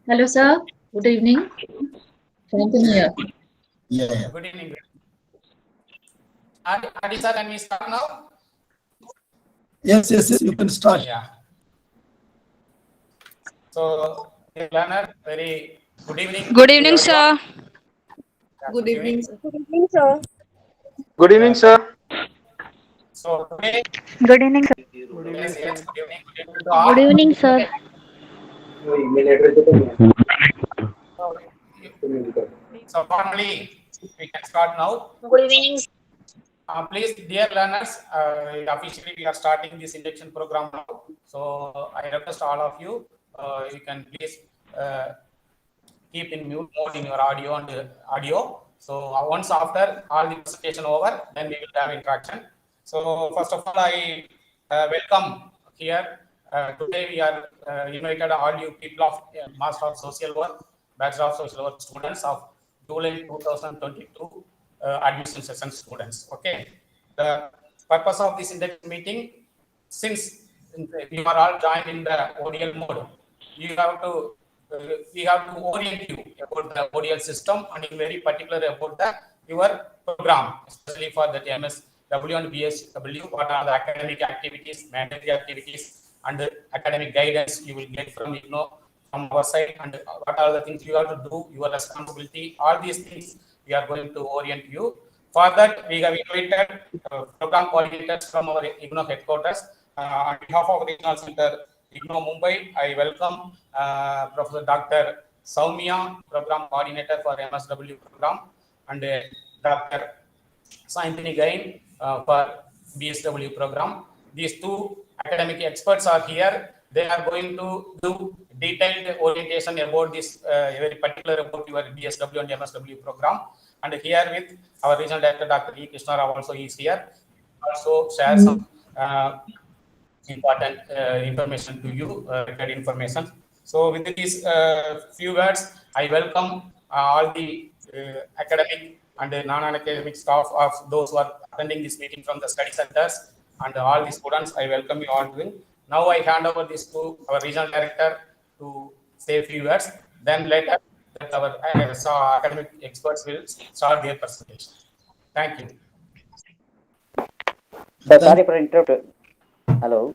Hello, sir. Good evening. Thank Yeah, you. yeah. Good evening. Adi sir, can we start now? Yes, you can start. Yeah. So, dear learner, very good evening. Good To evening, everyone. sir. Yeah, Good evening, sir. Good evening, sir. Good evening, sir. So today, Good evening, sir. Good evening, yes, sir. good evening to Good all. evening, sir. Okay. So, so formally, we can start now. Good evening. Please, dear learners, officially we are starting this induction program now. So I request all of you, you can please keep in mute mode in your audio and audio. So once after all the presentation over, then we will have interaction. So first of all, I welcome here. Today we are invited all you people of Master of Social Work, Bachelor of Social Work students of July 2022 admission session students. Okay. The purpose of this induction meeting, since you are all joined in the ODL mode, you have to we have to orient you about the ODL system and in very particular about the your program, especially for the MSW and BSW. What are the academic activities, mandatory activities, and the academic guidance you will get from from our side, and what are the things you have to do, your responsibility. All these things we are going to orient you. For that, we have invited program coordinators from our IGNO headquarters. On behalf of Regional Center IGNO Mumbai, I welcome Professor Dr. Soumya, program coordinator for MSW program, and Dr. Saintini Gain for BSW program. These two academic experts are here. They are going to do detailed orientation about this very particular about your BSW and MSW program. And here with our regional director, Dr. E. Krishna Rao also is here. Also share some important information to you, record information. So with these few words, I welcome all the academic and non-academic staff of those who are attending this meeting from the study centers and all the students. I welcome you all. Now I hand over this to our regional director to say a few words. Then later, that our academic experts will start their presentation. Thank you. Sir, sorry for interrupt. Hello.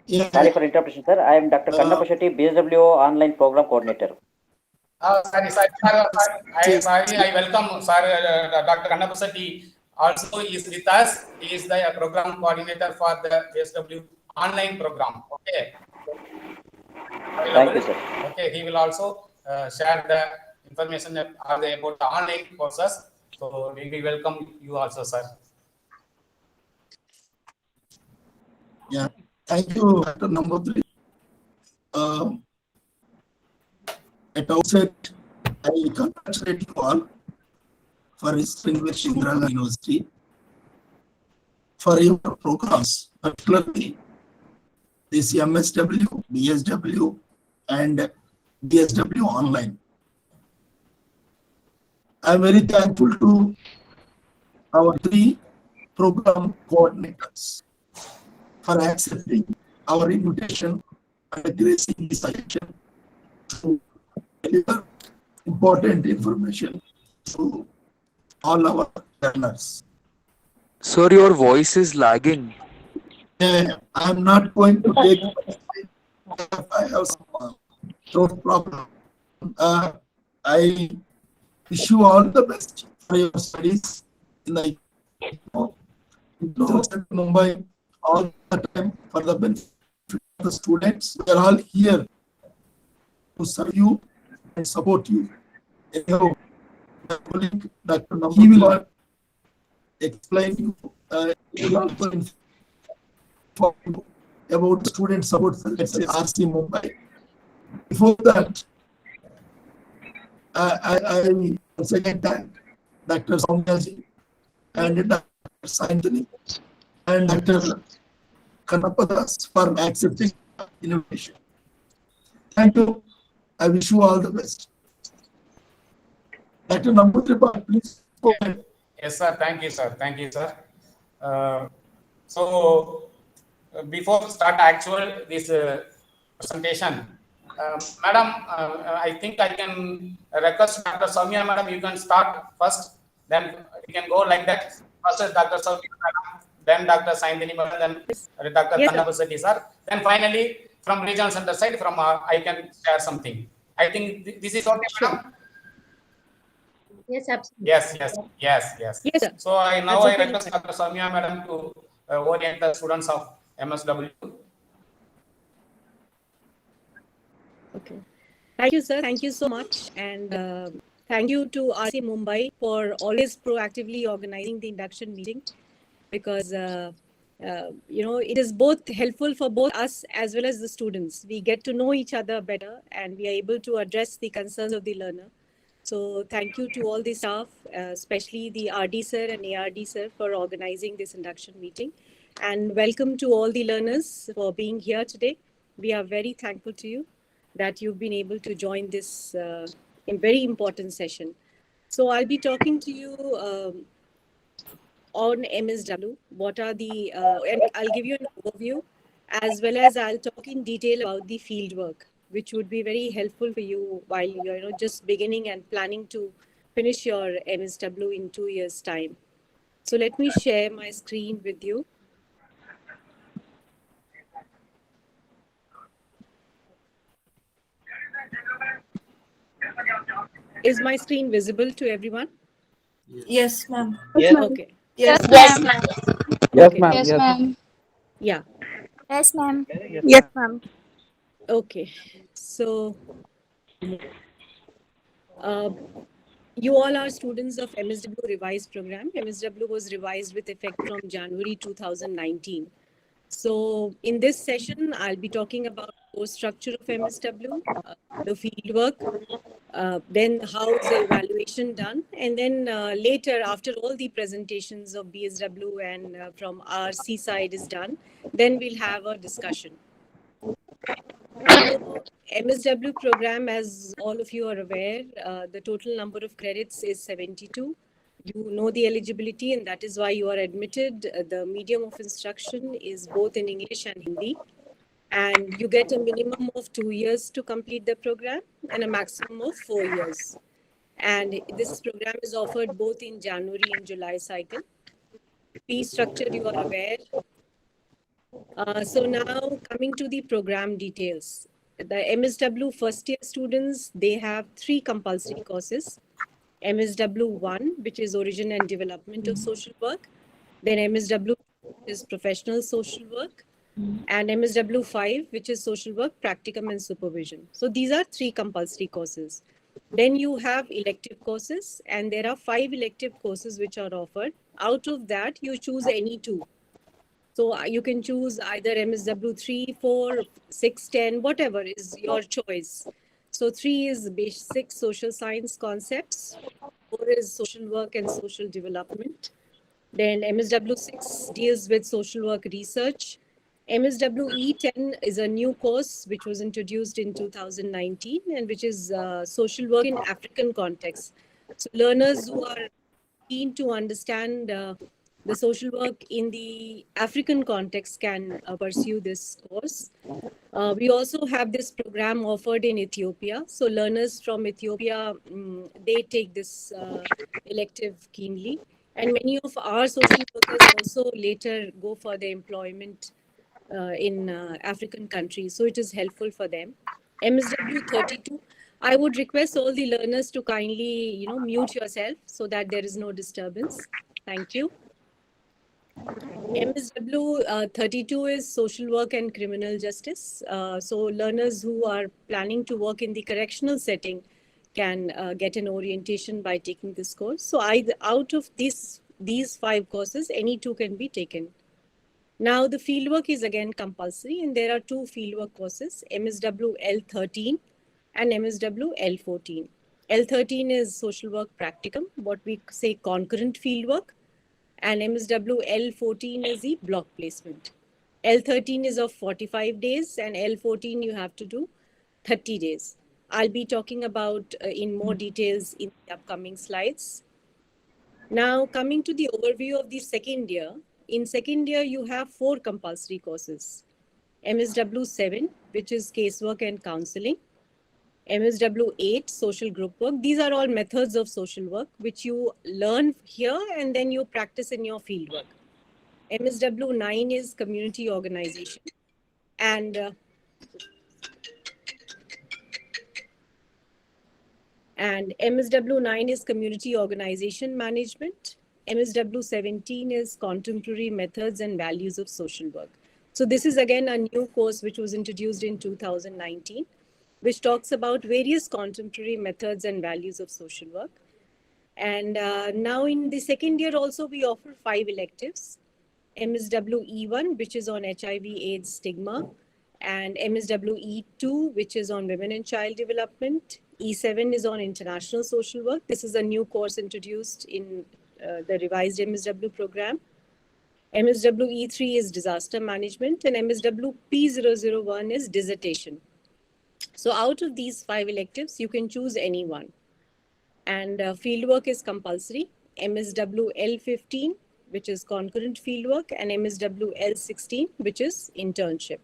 Yeah, Sorry for interruption, sir. I am Dr. Kannappa Shetty, BSW online program coordinator. Sorry, I welcome Dr. Kannapasati also is with us. He is the program coordinator for the BSW online program. Okay. Thank you, sir. Okay, he will also share the information about the online courses. So we welcome you also, sir. yeah. Thank you, Dr. Number 3. At outset, I congratulate you all for establishing Indira Gandhi University for your programs, particularly this MSW, BSW, and BSW online. I am very thankful to our 3 program coordinators for accepting our invitation and gracing the suggestion to deliver important information to all our learners. Sir, your voice is lagging. I am not going to take. I have some throat problem. I wish you all the best for your studies in the Mumbai all the time for the benefit of the students. We are all here to serve you and support you. Anyhow, my colleague Dr. Nambu, he will explain you. He will also inform you about student support at RC Mumbai. Before that, I once again thank Dr. Soumyaji and Dr. Saintani and Dr. Kannappadas for accepting the invitation. Thank you. I wish you all the best. Dr. Nambutripal, please go ahead. Yes, sir. Thank you, sir. Thank you, sir. So before start actual this presentation, Madam, I think I can request Dr. Soumya, madam, you can start first, then we can go like that. First is Dr. Soumya, madam, then Dr. Saindini, madam, then Dr. Yes, sir. Kannapasati, sir. Then finally, from regional center side, from I can share something. I think this is okay, madam? Yes, absolutely. Yes. Yes, sir. So I That's okay. request Dr. Soumya, madam, to orient the students of MSW. Okay. Thank you, sir. Thank you so much. And thank you to RC Mumbai for always proactively organizing the induction meeting, because, it is both helpful for both us as well as the students. We get to know each other better and we are able to address the concerns of the learner. So thank you to all the staff, especially the RD sir and ARD sir, for organizing this induction meeting. And welcome to all the learners for being here today. We are very thankful to you that you've been able to join this very important session. So I'll be talking to you on MSW. What are the, and I'll give you an overview, as well as I'll talk in detail about the field work, which would be very helpful for you while you're just beginning and planning to finish your MSW in 2 years' time. So let me share my screen with you. Is my screen visible to everyone? Yes, ma'am. Okay. Yes, ma'am. Yes, Okay. ma'am. Yes, ma'am. Yeah. Yes, ma'am. Yes, ma'am. Okay. So you all are students of MSW revised program. MSW was revised with effect from January 2019. So in this session, I'll be talking about course structure of MSW, the field work, then how is the evaluation done, and then later, after all the presentations of BSW and from RC side is done, then we'll have a discussion. So MSW program, as all of you are aware, the total number of credits is 72. You know the eligibility, and that is why you are admitted. The medium of instruction is both in English and Hindi. And you get a minimum of 2 years to complete the program and a maximum of 4 years. And this program is offered both in January and July cycle. Fee structure, you are aware. So now coming to the program details. The MSW first year students, they have 3 compulsory courses. MSW 1, which is Origin and Development of Social Work. Then MSW is Professional Social Work. And MSW 5, which is Social Work, Practicum and Supervision. So these are 3 compulsory courses. Then you have elective courses, and there are 5 elective courses which are offered. Out of that, you choose any 2. So you can choose either MSW 3, 4, 6, 10, whatever is your choice. So 3 is basic social science concepts, 4 is social work and social development. Then MSW 6 deals with social work research. MSW E10 is a new course which was introduced in 2019 and which is social work in African context. So learners who are keen to understand the social work in the African context can pursue this course. We also have this program offered in Ethiopia. So learners from Ethiopia, they take this elective keenly. And many of our social workers also later go for their employment in African countries. So it is helpful for them. MSW 32, I would request all the learners to kindly, mute yourself so that there is no disturbance. Thank you. MSW 32 is social work and criminal justice. So learners who are planning to work in the correctional setting can get an orientation by taking this course. So out of these 5 courses, any 2 can be taken. Now the fieldwork is again compulsory, and there are 2 fieldwork courses, MSW L13 and MSW L14. L13 is social work practicum, what we say concurrent fieldwork, and MSW L14 is the block placement. L13 is of 45 days and L14 you have to do 30 days. I'll be talking about in more details in the upcoming slides. Now coming to the overview of the second year. In second year, you have 4 compulsory courses. MSW 7, which is casework and counseling. MSW 8, social group work. These are all methods of social work which you learn here and then you practice in your fieldwork. MSW 9 is community organization. And MSW 9 is community organization management. MSW 17 is contemporary methods and values of social work. So this is again a new course which was introduced in 2019, which talks about various contemporary methods and values of social work. And now in the second year also we offer 5 electives. MSW E1, which is on HIV/AIDS stigma, and MSW E2, which is on women and child development. E7 is on international social work. This is a new course introduced in the revised MSW program. MSW E3 is disaster management, and MSW P001 is dissertation. So out of these 5 electives, you can choose any one. And fieldwork is compulsory. MSW L15, which is concurrent fieldwork, and MSW L16, which is internship.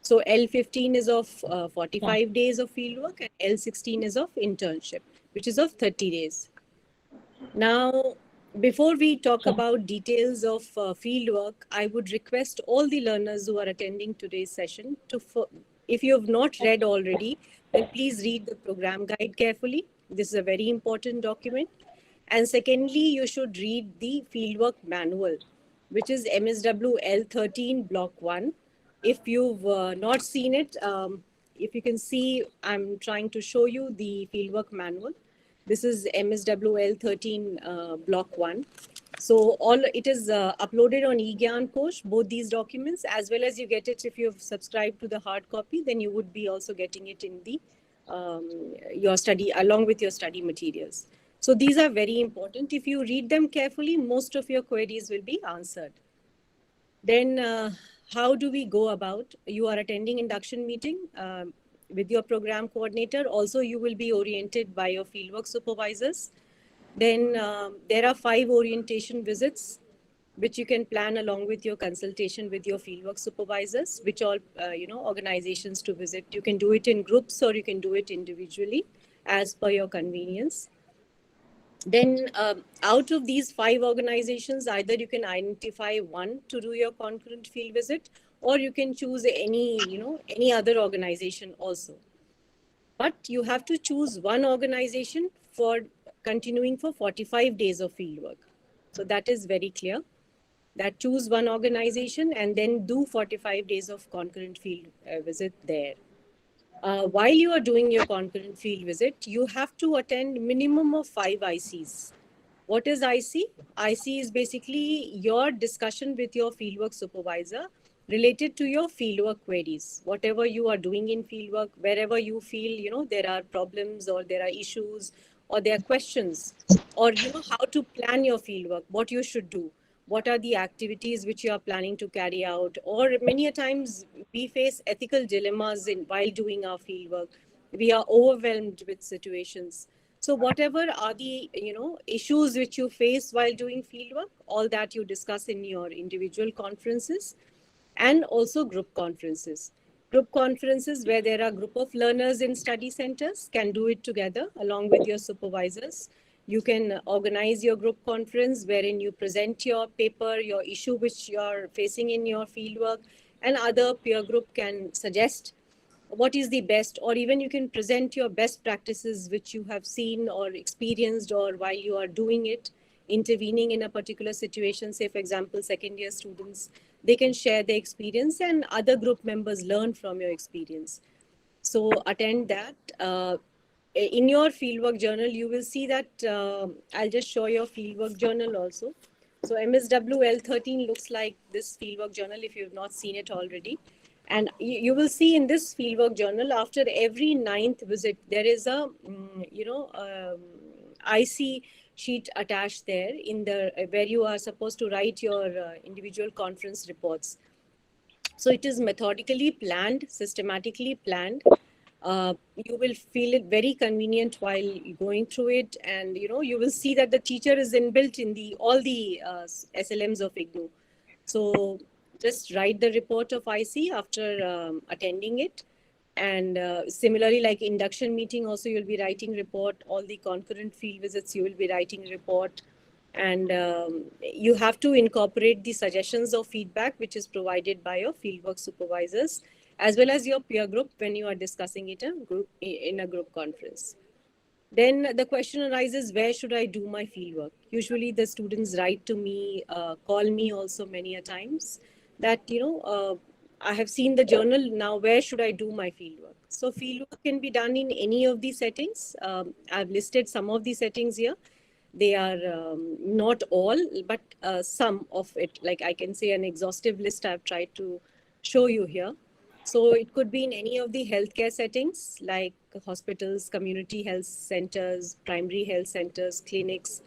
So L15 is of 45 days of fieldwork, and L16 is of internship, which is of 30 days. Now, before we talk about details of fieldwork, I would request all the learners who are attending today's session to, if you have not read already, then please read the program guide carefully. This is a very important document. And secondly, you should read the fieldwork manual, which is MSW L13 Block 1. If you've not seen it, if you can see, I'm trying to show you the fieldwork manual. This is MSW L13 Block 1. So it is uploaded on eGyan Kosh, both these documents, as well as you get it if you've subscribed to the hard copy, then you would be also getting it in the your study, along with your study materials. So these are very important. If you read them carefully, most of your queries will be answered. Then how do we go about? You are attending induction meeting with your program coordinator. Also, you will be oriented by your fieldwork supervisors. Then there are 5 orientation visits, which you can plan along with your consultation with your fieldwork supervisors, which all organizations to visit. You can do it in groups or you can do it individually as per your convenience. Then out of these 5 organizations, either you can identify one to do your concurrent field visit, or you can choose any other organization also. But you have to choose one organization for continuing for 45 days of fieldwork. So that is very clear. That choose one organization and then do 45 days of concurrent field visit there. While you are doing your concurrent field visit, you have to attend minimum of 5 ICs. What is IC? IC is basically your discussion with your fieldwork supervisor related to your fieldwork queries. Whatever you are doing in fieldwork, wherever you feel, there are problems or there are issues or there are questions, or, how to plan your fieldwork, what you should do. What are the activities which you are planning to carry out? Or many a times we face ethical dilemmas while doing our fieldwork. We are overwhelmed with situations. So whatever are the issues which you face while doing fieldwork, all that you discuss in your individual conferences and also group conferences. Group conferences where there are a group of learners in study centers can do it together along with your supervisors. You can organize your group conference wherein you present your paper, your issue which you're facing in your fieldwork, and other peer group can suggest what is the best, or even you can present your best practices which you have seen or experienced, or while you are doing it, intervening in a particular situation. Say, for example, second year students, they can share their experience and other group members learn from your experience. So attend that. In your fieldwork journal, you will see that I'll just show your fieldwork journal also. So MSW L13 looks like this fieldwork journal if you've not seen it already. And you will see in this fieldwork journal, after every 9th visit, there is a, IC sheet attached there in the where you are supposed to write your individual conference reports. So it is methodically planned, systematically planned. You will feel it very convenient while going through it, and you will see that the teacher is inbuilt in all the SLMs of IGNOU. So just write the report of IC after attending it, And similarly, like induction meeting, also you'll be writing report. All the concurrent field visits, you will be writing report. And you have to incorporate the suggestions or feedback which is provided by your fieldwork supervisors, as well as your peer group when you are discussing it in a group conference. Then the question arises, where should I do my fieldwork? Usually the students write to me, call me also many a times that, I have seen the journal, now where should I do my fieldwork? So fieldwork can be done in any of these settings. I've listed some of the settings here. They are not all, but some of it. Like I can say an exhaustive list I've tried to show you here. So it could be in any of the healthcare settings like hospitals, community health centers, primary health centers, clinics,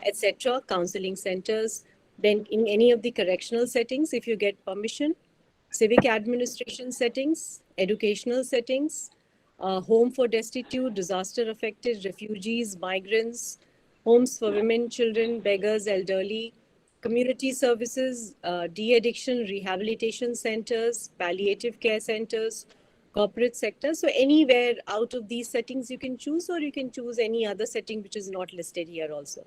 etc., counseling centers. Then in any of the correctional settings, if you get permission, civic administration settings, educational settings, home for destitute, disaster affected, refugees, migrants, homes for women, children, beggars, elderly, community services, de-addiction rehabilitation centers, palliative care centers, corporate sector. So anywhere out of these settings you can choose, or you can choose any other setting which is not listed here also.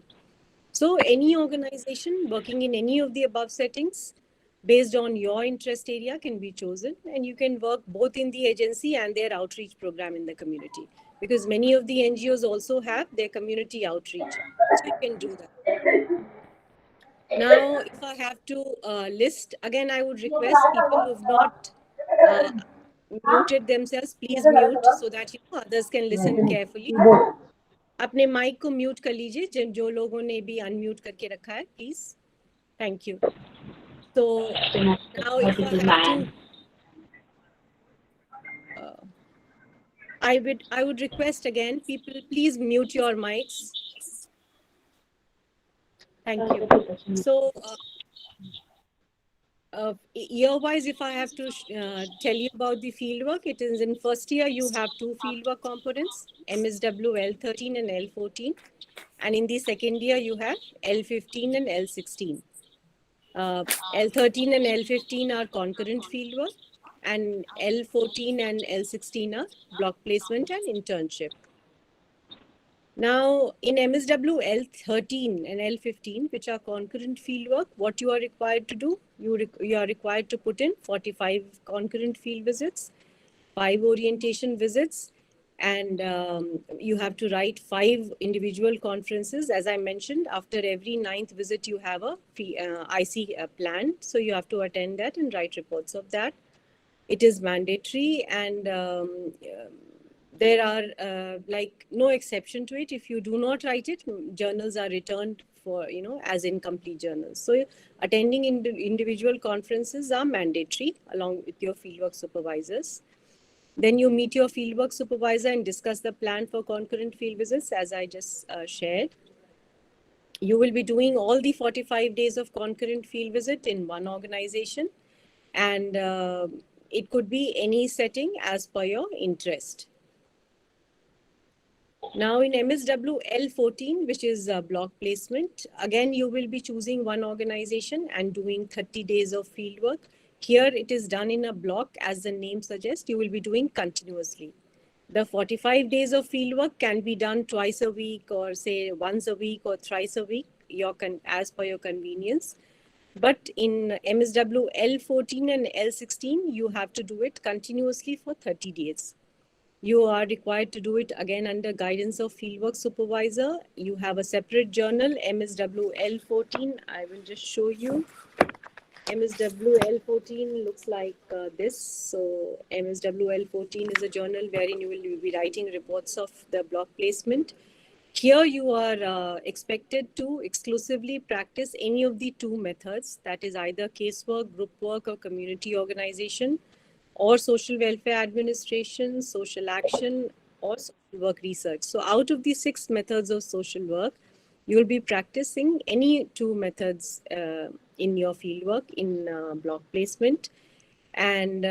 So any organization working in any of the above settings based on your interest area can be chosen, and you can work both in the agency and their outreach program in the community, because many of the NGOs also have their community outreach. So you can do that. Now, if I have to list, again, I would request people who have not muted themselves, please mute so that others can listen carefully. अपने mic को mute कर लीजिए जो लोगों ने भी unmute करके रखा है, please. Thank you. So now if I have to, I would request again, people, please mute your mics. Thank you. So year-wise, if I have to tell you about the fieldwork, it is in first year you have two fieldwork components, MSW L13 and L14, and in the second year you have L15 and L16. L13 and L15 are concurrent fieldwork, and L14 and L16 are block placement and internship. Now, in MSW L13 and L15, which are concurrent fieldwork, what you are required to do, you are required to put in 45 concurrent field visits, 5 orientation visits, and you have to write 5 individual conferences. As I mentioned, after every 9th visit, you have a IC plan. So you have to attend that and write reports of that. It is mandatory, and there are like no exception to it. If you do not write it, journals are returned for, as incomplete journals. So attending individual conferences are mandatory along with your fieldwork supervisors. Then you meet your fieldwork supervisor and discuss the plan for concurrent field visits, as I just shared. You will be doing all the 45 days of concurrent field visit in one organization, and it could be any setting as per your interest. Now in MSW L14, which is block placement, again, you will be choosing one organization and doing 30 days of fieldwork. Here it is done in a block, as the name suggests, you will be doing continuously. The 45 days of fieldwork can be done twice a week, or say once a week or thrice a week, as per your convenience. But in MSW L14 and L16, you have to do it continuously for 30 days. You are required to do it again under guidance of fieldwork supervisor. You have a separate journal, MSW L14. I will just show you. MSW L14 looks like this. So MSW L14 is a journal wherein you will be writing reports of the block placement. Here you are expected to exclusively practice any of the 2 methods, that is either casework, group work, or community organization, or social welfare administration, social action, or social work research. So out of the 6 methods of social work, you will be practicing any 2 methods in your fieldwork in block placement. And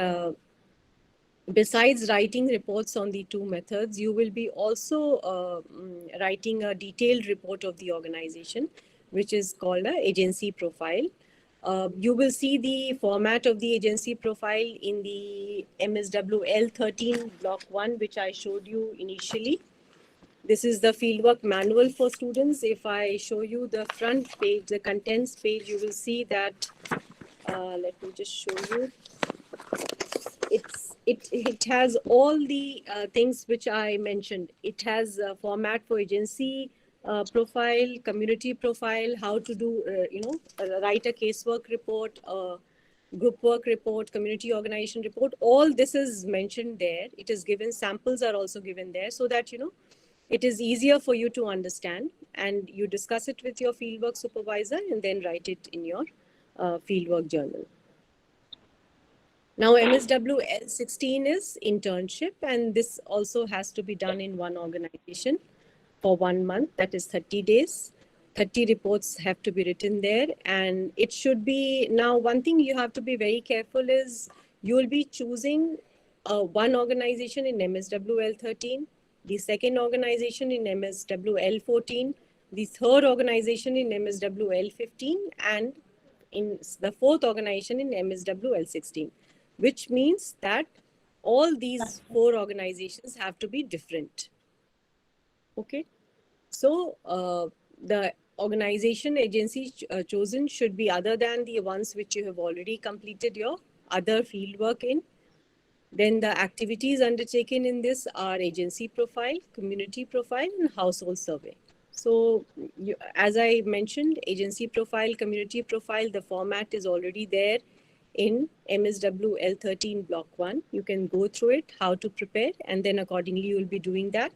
besides writing reports on the 2 methods, you will be also writing a detailed report of the organization, which is called an agency profile. You will see the format of the agency profile in the MSW L13 block 1, which I showed you initially. This is the fieldwork manual for students. If I show you the front page, the contents page, you will see that, let me just show you. It has all the things which I mentioned. It has a format for agency profile, community profile, how to do, write a casework report, group work report, community organization report. All this is mentioned there. It is given, samples are also given there so that, it is easier for you to understand, and you discuss it with your fieldwork supervisor and then write it in your fieldwork journal. Now, MSW L16 is internship, and this also has to be done in one organization for 1 month, that is 30 days. 30 reports have to be written there, and it should be, now one thing you have to be very careful is you will be choosing one organization in MSW L13, the second organization in MSW L14, the third organization in MSW L15, and in the fourth organization in MSW L16, which means that all these 4 organizations have to be different. Okay. So the organization agency chosen should be other than the ones which you have already completed your other fieldwork in. Then the activities undertaken in this are agency profile, community profile, and household survey. So as I mentioned, agency profile, community profile, the format is already there in MSW L13 block 1. You can go through it, how to prepare, and then accordingly you will be doing that.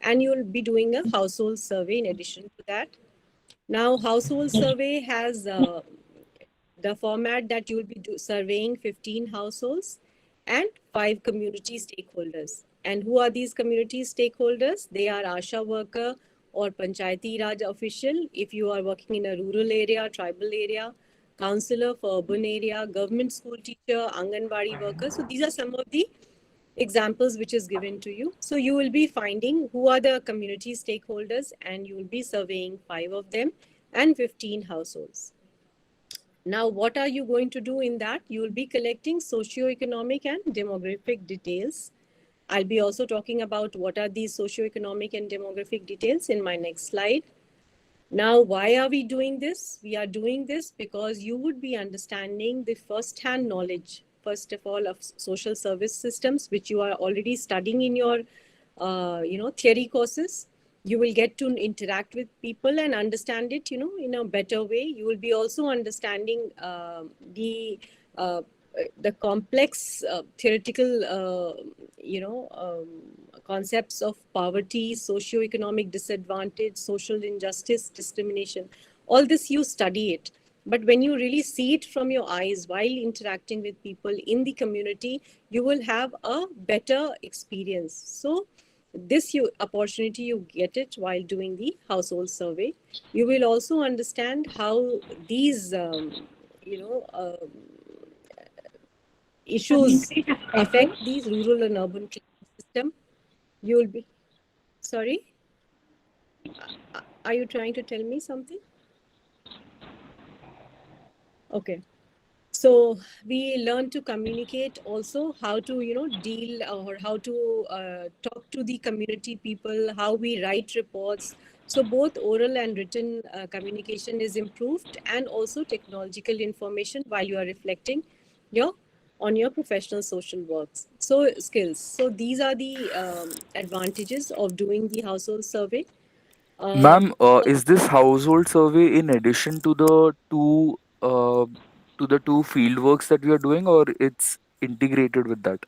And you will be doing a household survey in addition to that. Now, household survey has the format that you will be surveying 15 households and 5 community stakeholders. And who are these community stakeholders? They are ASHA worker or Panchayati Raj official if you are working in a rural area, tribal area, counselor for urban area, government school teacher, Anganwadi worker. So these are some of the examples which is given to you. So you will be finding who are the community stakeholders, and you will be surveying 5 of them and 15 households. Now, what are you going to do in that? You will be collecting socioeconomic and demographic details. I'll be also talking about what are these socioeconomic and demographic details in my next slide. Now, why are we doing this? We are doing this because you would be understanding the first-hand knowledge, first of all, of social service systems, which you are already studying in your, theory courses. You will get to interact with people and understand it, in a better way. You will be also understanding the complex theoretical, concepts of poverty, socioeconomic disadvantage, social injustice, discrimination. All this you study it. But when you really see it from your eyes while interacting with people in the community, you will have a better experience. So this opportunity, you get it while doing the household survey. You will also understand how these, issues affect these rural and urban system. You will be, sorry? Are you trying to tell me something? Okay. So we learn to communicate also, how to, deal or how to talk to the community people, how we write reports. So both oral and written communication is improved, and also technological information while you are reflecting on your professional social works. So skills. So these are the advantages of doing the household survey. Ma'am, is this household survey in addition to the two field works that we are doing, or it's integrated with that?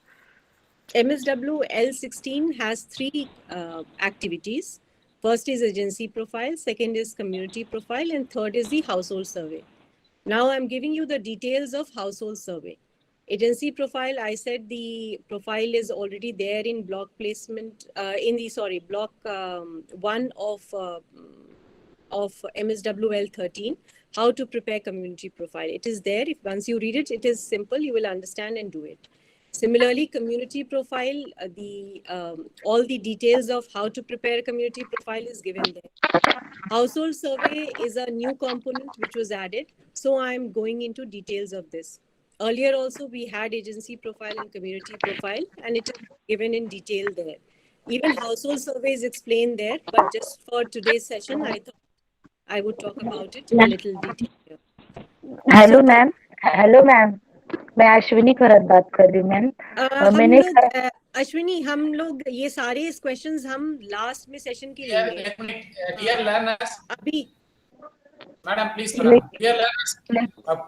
MSW L16 has 3 activities. First is agency profile, second is community profile, and third is the household survey. Now I'm giving you the details of household survey. Agency profile, I said the profile is already there in block placement, block 1 of MSW L13, how to prepare community profile. It is there. If once you read it, it is simple. You will understand and do it. Similarly, community profile, all the details of how to prepare a community profile is given there. Household survey is a new component which was added. So I'm going into details of this. Earlier also we had agency profile and community profile, and it is given in detail there. Even household survey is explained there, but just for today's session, I thought I would talk about it in a little detail here. Hello ma'am. Hello ma'am, मैं अश्विनी खरत बात कर रही हूँ ma'am. मैंने अश्विनी, हम लोग ये सारे क्वेश्चंस हम लास्ट में सेशन के लेंगे. Dear learners, अभी madam, please, madam. Dear learners,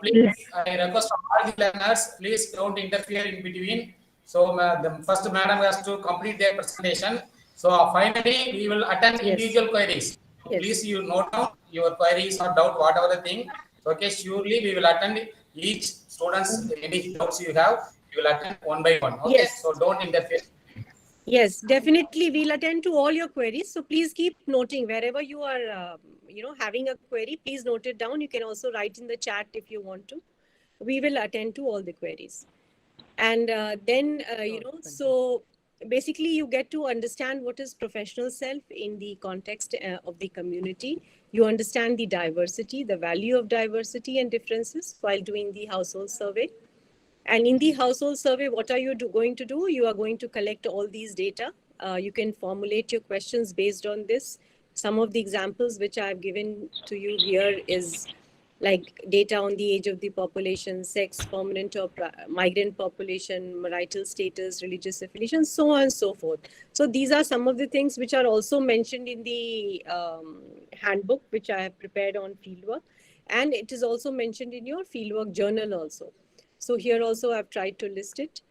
please, I request all the learners, please don't interfere in between. So the first madam has to complete their presentation. So finally, we will attend individual queries. Yes. Please, you note down your queries or doubt, whatever the thing. So, okay, surely we will attend each student's any doubts you have. We will attend one by one. Okay, Yes. so don't interfere. Yes, definitely. We'll attend to all your queries. So please keep noting wherever you are, having a query, please note it down. You can also write in the chat if you want to. We will attend to all the queries. And so basically you get to understand what is professional self in the context of the community. You understand the diversity, the value of diversity and differences while doing the household survey. And in the household survey, what are you going to do? You are going to collect all these data. You can formulate your questions based on this. Some of the examples which I've given to you here is like data on the age of the population, sex, permanent or migrant population, marital status, religious affiliation, so on and so forth. So these are some of the things which are also mentioned in the handbook, which I have prepared on fieldwork. And it is also mentioned in your fieldwork journal also. So here also I've tried to list it.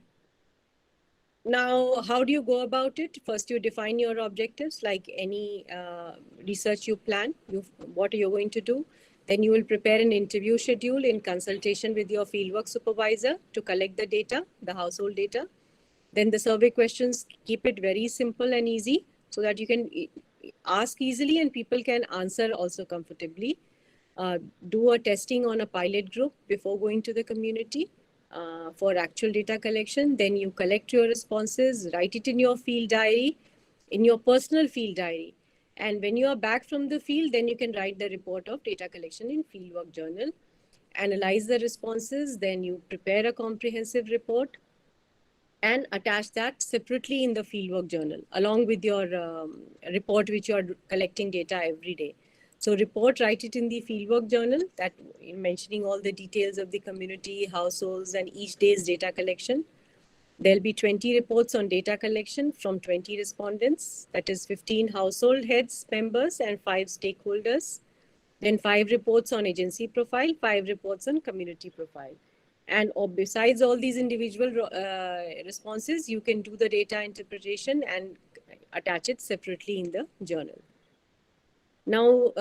Now, how do you go about it? First, you define your objectives like any research you plan, what you're going to do. Then you will prepare an interview schedule in consultation with your fieldwork supervisor to collect the data, the household data. Then the survey questions, keep it very simple and easy so that you can ask easily and people can answer also comfortably. Do a testing on a pilot group before going to the community for actual data collection. Then you collect your responses, write it in your field diary, in your personal field diary. And when you are back from the field, then you can write the report of data collection in fieldwork journal, analyze the responses, then you prepare a comprehensive report and attach that separately in the fieldwork journal along with your report which you are collecting data every day. So report, write it in the fieldwork journal, that mentioning all the details of the community, households, and each day's data collection. There'll be 20 reports on data collection from 20 respondents, that is 15 household heads, members, and 5 stakeholders. Then 5 reports on agency profile, 5 reports on community profile. And besides all these individual responses, you can do the data interpretation and attach it separately in the journal. Now,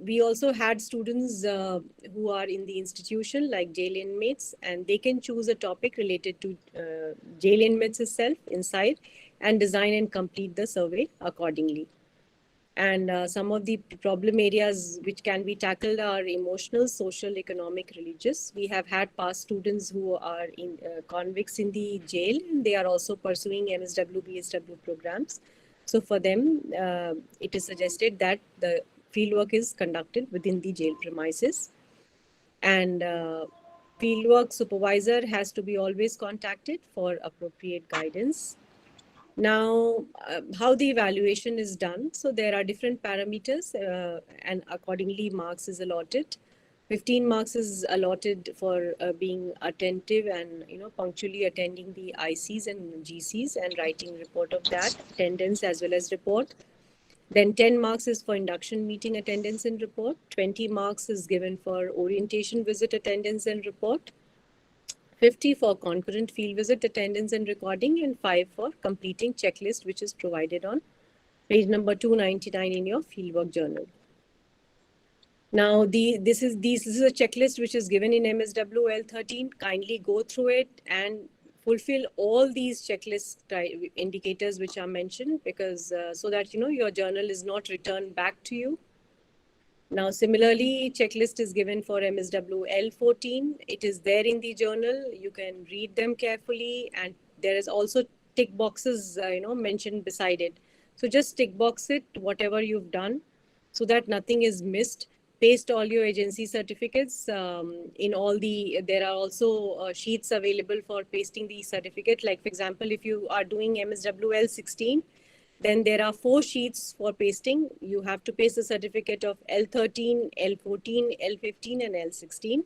we also had students who are in the institution like jail inmates, and they can choose a topic related to jail inmates itself inside and design and complete the survey accordingly. And some of the problem areas which can be tackled are emotional, social, economic, religious. We have had past students who are in convicts in the jail, and they are also pursuing MSW, BSW programs. So for them, it is suggested that the fieldwork is conducted within the jail premises. And fieldwork supervisor has to be always contacted for appropriate guidance. Now, how the evaluation is done. So there are different parameters and accordingly marks is allotted. 15 marks is allotted for being attentive and punctually attending the ICs and GCs and writing report of that, attendance as well as report. Then 10 marks is for induction meeting attendance and report. 20 marks is given for orientation visit attendance and report. 50 for concurrent field visit attendance and recording, and 5 for completing checklist, which is provided on page number 299 in your fieldwork journal. Now, this is a checklist which is given in MSW L13. Kindly go through it and fulfill all these checklist indicators which are mentioned, because so that your journal is not returned back to you. Now, similarly, checklist is given for MSW L14. It is there in the journal. You can read them carefully, and there is also tick boxes, mentioned beside it. So just tick box it, whatever you've done, so that nothing is missed. Paste all your agency certificates in all the, there are also sheets available for pasting the certificate. Like for example, if you are doing MSWL 16, then there are 4 sheets for pasting. You have to paste the certificate of L13, L14, L15 and L16.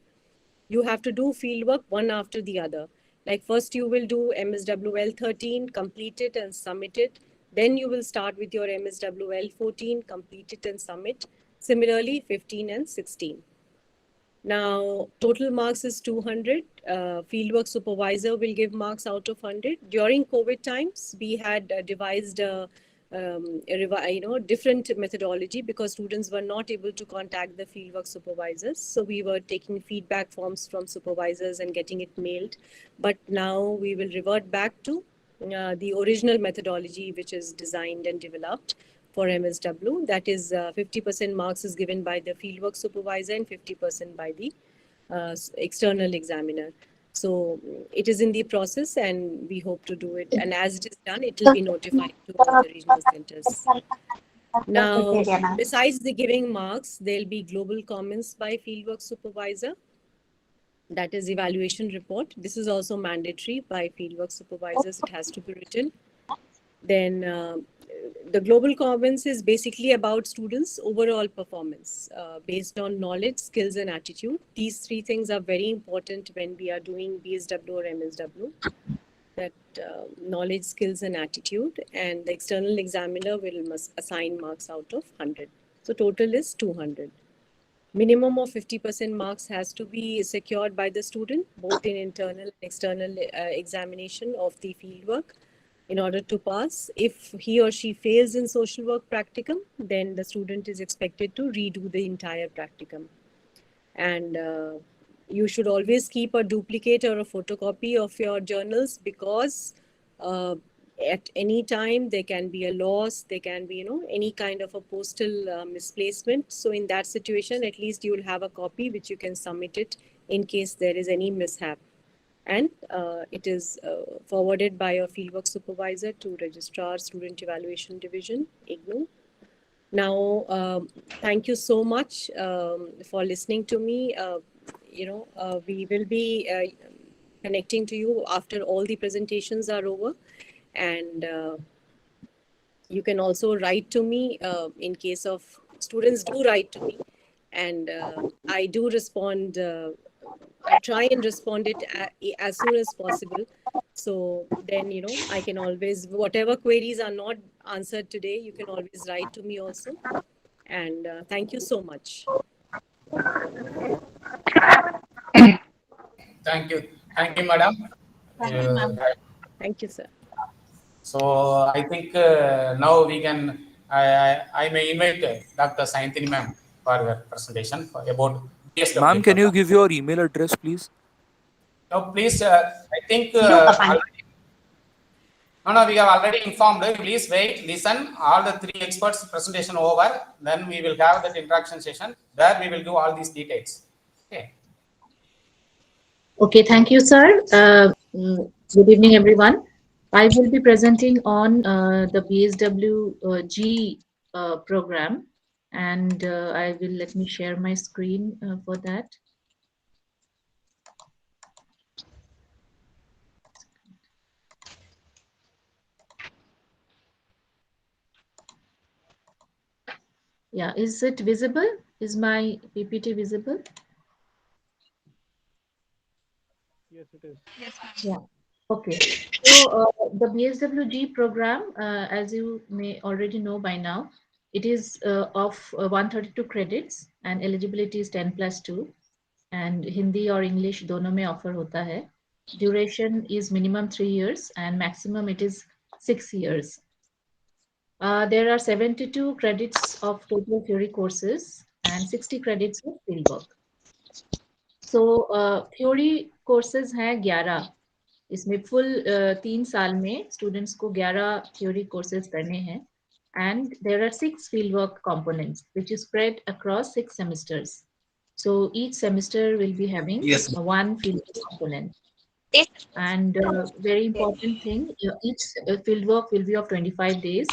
You have to do fieldwork one after the other. Like first you will do MSWL 13, complete it and submit it. Then you will start with your MSWL 14, complete it and submit. Similarly, 15 and 16. Now, total marks is 200. Fieldwork supervisor will give marks out of 100. During COVID times, we had devised a different methodology because students were not able to contact the fieldwork supervisors. So we were taking feedback forms from supervisors and getting it mailed. But now we will revert back to the original methodology, which is designed and developed for MSW. That is 50% marks is given by the fieldwork supervisor and 50% by the external examiner. So it is in the process and we hope to do it. And as it is done, it will be notified to all the regional centers. Now, besides the giving marks, there'll be global comments by fieldwork supervisor. That is evaluation report. This is also mandatory by fieldwork supervisors. It has to be written. Then the global comments is basically about students' overall performance based on knowledge, skills, and attitude. These 3 things are very important when we are doing BSW or MSW. That knowledge, skills, and attitude. And the external examiner must assign marks out of 100. So total is 200. Minimum of 50% marks has to be secured by the student, both in internal and external examination of the fieldwork in order to pass. If he or she fails in social work practicum, then the student is expected to redo the entire practicum. And you should always keep a duplicate or a photocopy of your journals because at any time there can be a loss, there can be any kind of a postal misplacement. So in that situation, at least you will have a copy which you can submit it in case there is any mishap. And it is forwarded by your fieldwork supervisor to Registrar Student Evaluation Division, IGNOU. Now, thank you so much for listening to me. We will be connecting to you after all the presentations are over. And you can also write to me in case of students do write to me. And I do respond. I try and respond it as soon as possible. So then, I can always, whatever queries are not answered today, you can always write to me also. And thank you so much. Thank you. Thank you, madam. Thank you, ma'am. Thank you, sir. So I think now we can, I may invite Dr. Saintini ma'am for her presentation about BSW. Ma'am, can you give your email address, please? No, please, I think already, no, we have already informed. Please wait, listen, all the 3 experts presentation over. Then we will have that interaction session where we will do all these details. Okay. Okay, thank you, sir. Good evening, everyone. I will be presenting on the BSWG program, and let me share my screen for that. Yeah, is it visible? Is my PPT visible? Yes, it is. Yes, ma'am. Yeah. Okay. So the BSWG program, as you may already know by now, it is of 132 credits and eligibility is 10+2, and Hindi or English dono mein offer hota hai. Duration is minimum 3 years and maximum it is 6 years. There are 72 credits of total theory courses and 60 credits of fieldwork. So theory courses हैं 11. इसमें full 3 साल में students को 11 theory courses करने हैं, and there are 6 fieldwork components which is spread across 6 semesters. So each semester will be having one fieldwork component. And very important thing, each fieldwork will be of 25 days.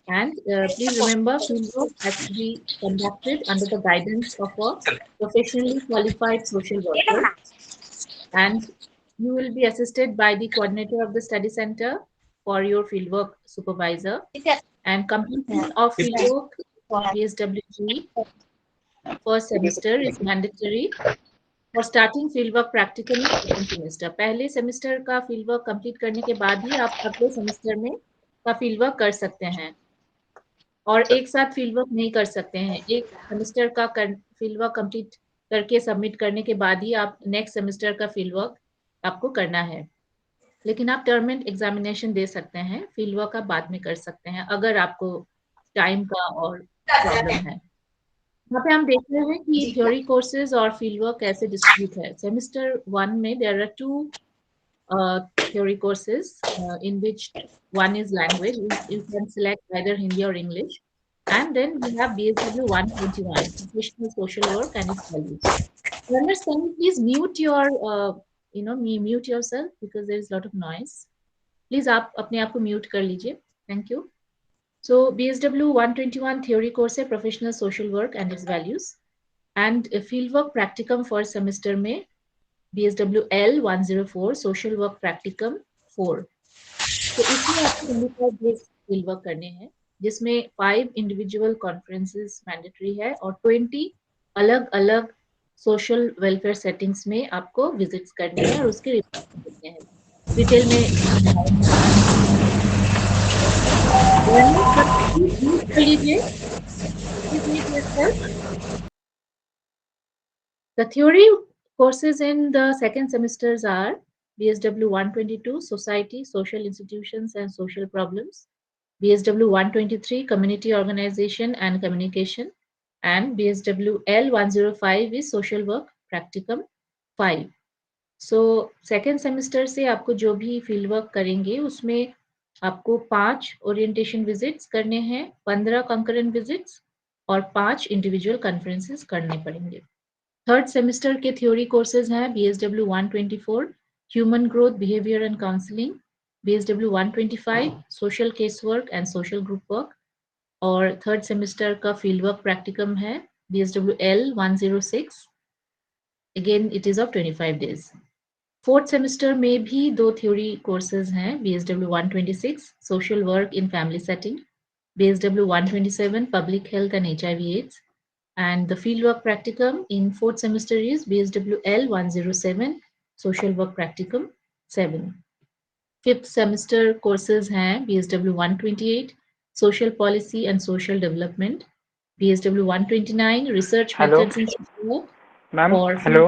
And please remember, fieldwork has to be conducted under the guidance of a professionally qualified social worker. And you will be assisted by the coordinator of the study center for your fieldwork supervisor. And completion of fieldwork BSWG first semester is mandatory और starting field work practicum in second semester. पहले semester का field work complete करने के बाद ही आप अगले semester में का फील्ड वर्क कर सकते हैं और एक साथ फील्ड वर्क नहीं कर सकते हैं। एक सेमेस्टर का फील्ड वर्क कंप्लीट करके सबमिट करने के बाद ही आप नेक्स्ट सेमेस्टर का फील्ड वर्क आपको करना है। लेकिन आप टर्म एंड एग्जामिनेशन दे सकते हैं, फील्ड वर्क आप बाद में कर सकते हैं अगर आपको टाइम का और प्रॉब्लम है। यहाँ पे हम देख रहे हैं कि थ्योरी कोर्सेज और फील्ड वर्क कैसे डिस्ट्रीब्यूट है। सेमेस्टर 1 में there are 2 theory courses in which one is language. You can select either Hindi or English. And then we have BSW 121, professional social work and its values. Learners, can you please mute your, mute yourself because there is a lot of noise. Please आप अपने आप को mute कर लीजिए. Thank you. So BSW 121 theory course है professional social work and its values. And fieldwork practicum for semester में BSWL 104 social work practicum 4. तो इसमें आपको 25 days fieldwork करने हैं जिसमें 5 individual conferences mandatory है और 20 अलग अलग social welfare settings में आपको visits करने हैं और उसके रिपोर्ट करने हैं। डिटेल में The theory courses in the second semesters are BSW 122, Society, Social Institutions and Social Problems, BSW 123, Community Organization and Communication, and BSW L 105 is Social Work Practicum 5. So second semester से आपको जो भी field work करेंगे उसमें आपको 5 orientation visits करने हैं, 15 concurrent visits और 5 individual conferences करने पड़ेंगे। थर्ड सेमेस्टर के थ्योरी कोर्सेज हैं BSW 124 human growth behaviour and counselling, BSW 125 social case work and social group work और थर्ड सेमेस्टर का फील्ड वर्क प्रैक्टिकम है BSW L 106 again it is of 25 days. Fourth semester में भी 2 theory courses हैं BSW 126 social work in family setting, BSW 127 public health and HIV/AIDS. And the fieldwork practicum in fourth semester is BSWL 107, social work practicum 7. Fifth semester courses हैं BSW 128, social policy and social development, BSW 129, research methods in social work. Ma'am और hello,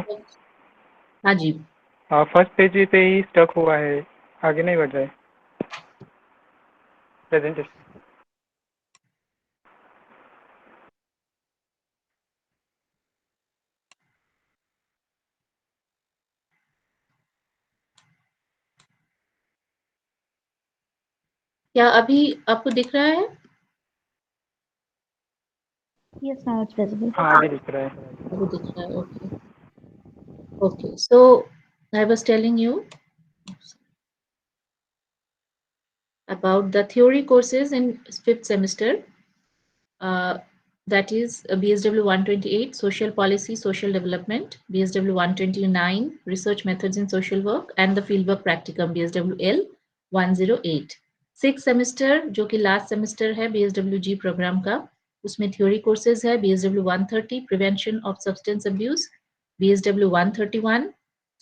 हाँ जी, first page पे ही stuck हुआ है, आगे नहीं बढ़ रहा है प्रेजेंटेशन। क्या अभी आपको दिख रहा है? Yes, now it's visible. हाँ आगे दिख रहा है। अभी दिख रहा है, okay. Okay, so I was telling you about the theory courses in fifth semester. That is BSW 128, Social Policy, Social Development, BSW 129, Research Methods in Social Work, and the Fieldwork Practicum, BSW L 108. Sixth semester, जो कि last semester है BSWG program का, उसमें theory courses है BSW 130, Prevention of Substance Abuse, BSW 131,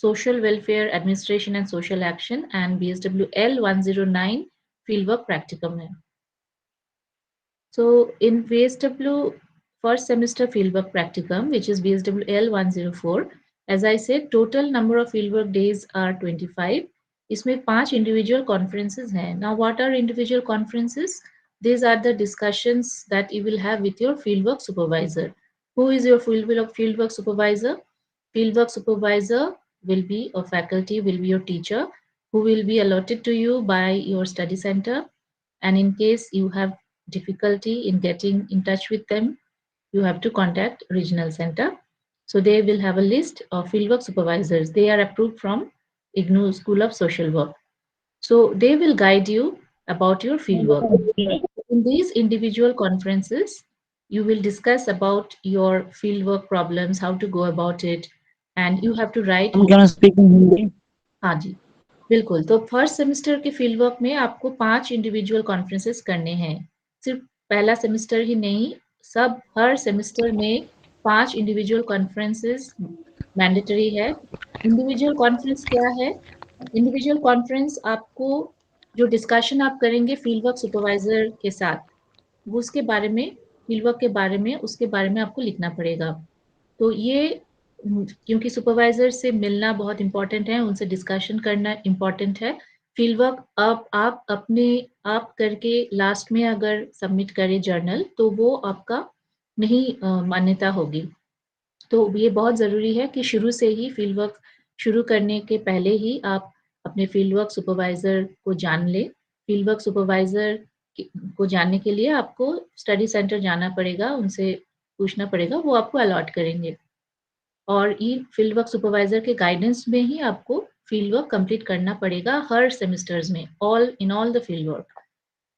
Social Welfare Administration and Social Action, and BSW L 109, Fieldwork Practicum है। So in BSW first semester fieldwork practicum, which is BSW L 104, as I said, total number of fieldwork days are 25. इसमें 5 individual conferences हैं. Now, what are individual conferences? These are the discussions that you will have with your fieldwork supervisor. Who is your fieldwork supervisor? Fieldwork supervisor will be a faculty, will be your teacher, who will be allotted to you by your study center. And in case you have difficulty in getting in touch with them, you have to contact regional center. So they will have a list of fieldwork supervisors. They are approved from IGNOU School of Social Work. So they will guide you about your fieldwork. In these individual conferences, you will discuss about your fieldwork problems, how to go about it, and you have to write. Can I speak in Hindi? हाँ जी, बिल्कुल। तो first semester के field work में आपको 5 individual conferences करने हैं। सिर्फ पहला सेमेस्टर ही नहीं, सब हर सेमेस्टर में 5 इंडिविजुअल कॉन्फ्रेंसेस मैंडेटरी है। इंडिविजुअल कॉन्फ्रेंस क्या है? इंडिविजुअल कॉन्फ्रेंस आपको जो डिस्कशन आप करेंगे फील्ड वर्क सुपरवाइजर के साथ, वो उसके बारे में, फील्ड वर्क के बारे में, उसके बारे में आपको लिखना पड़ेगा। तो ये क्योंकि सुपरवाइजर से मिलना बहुत इंपॉर्टेंट है, उनसे डिस्कशन करना इंपॉर्टेंट है। फील्ड वर्क आप अपने आप करके लास्ट में अगर सबमिट करें जर्नल, तो वो आपका नहीं मान्यता होगी। तो ये बहुत ज़रूरी है कि शुरू से ही फील्ड वर्क शुरू करने के पहले ही आप अपने फील्ड वर्क सुपरवाइजर को जान लें। फील्ड वर्क सुपरवाइजर को जानने के लिए आपको स्टडी सेंटर जाना पड़ेगा, उनसे पूछना पड़ेगा, वो आपको अलॉट करेंगे। और ये फील्ड वर्क सुपरवाइजर के गाइडेंस में ही आपको फील्ड वर्क कंप्लीट करना पड़ेगा हर सेमेस्टर्स में, ऑल द फील्ड वर्क।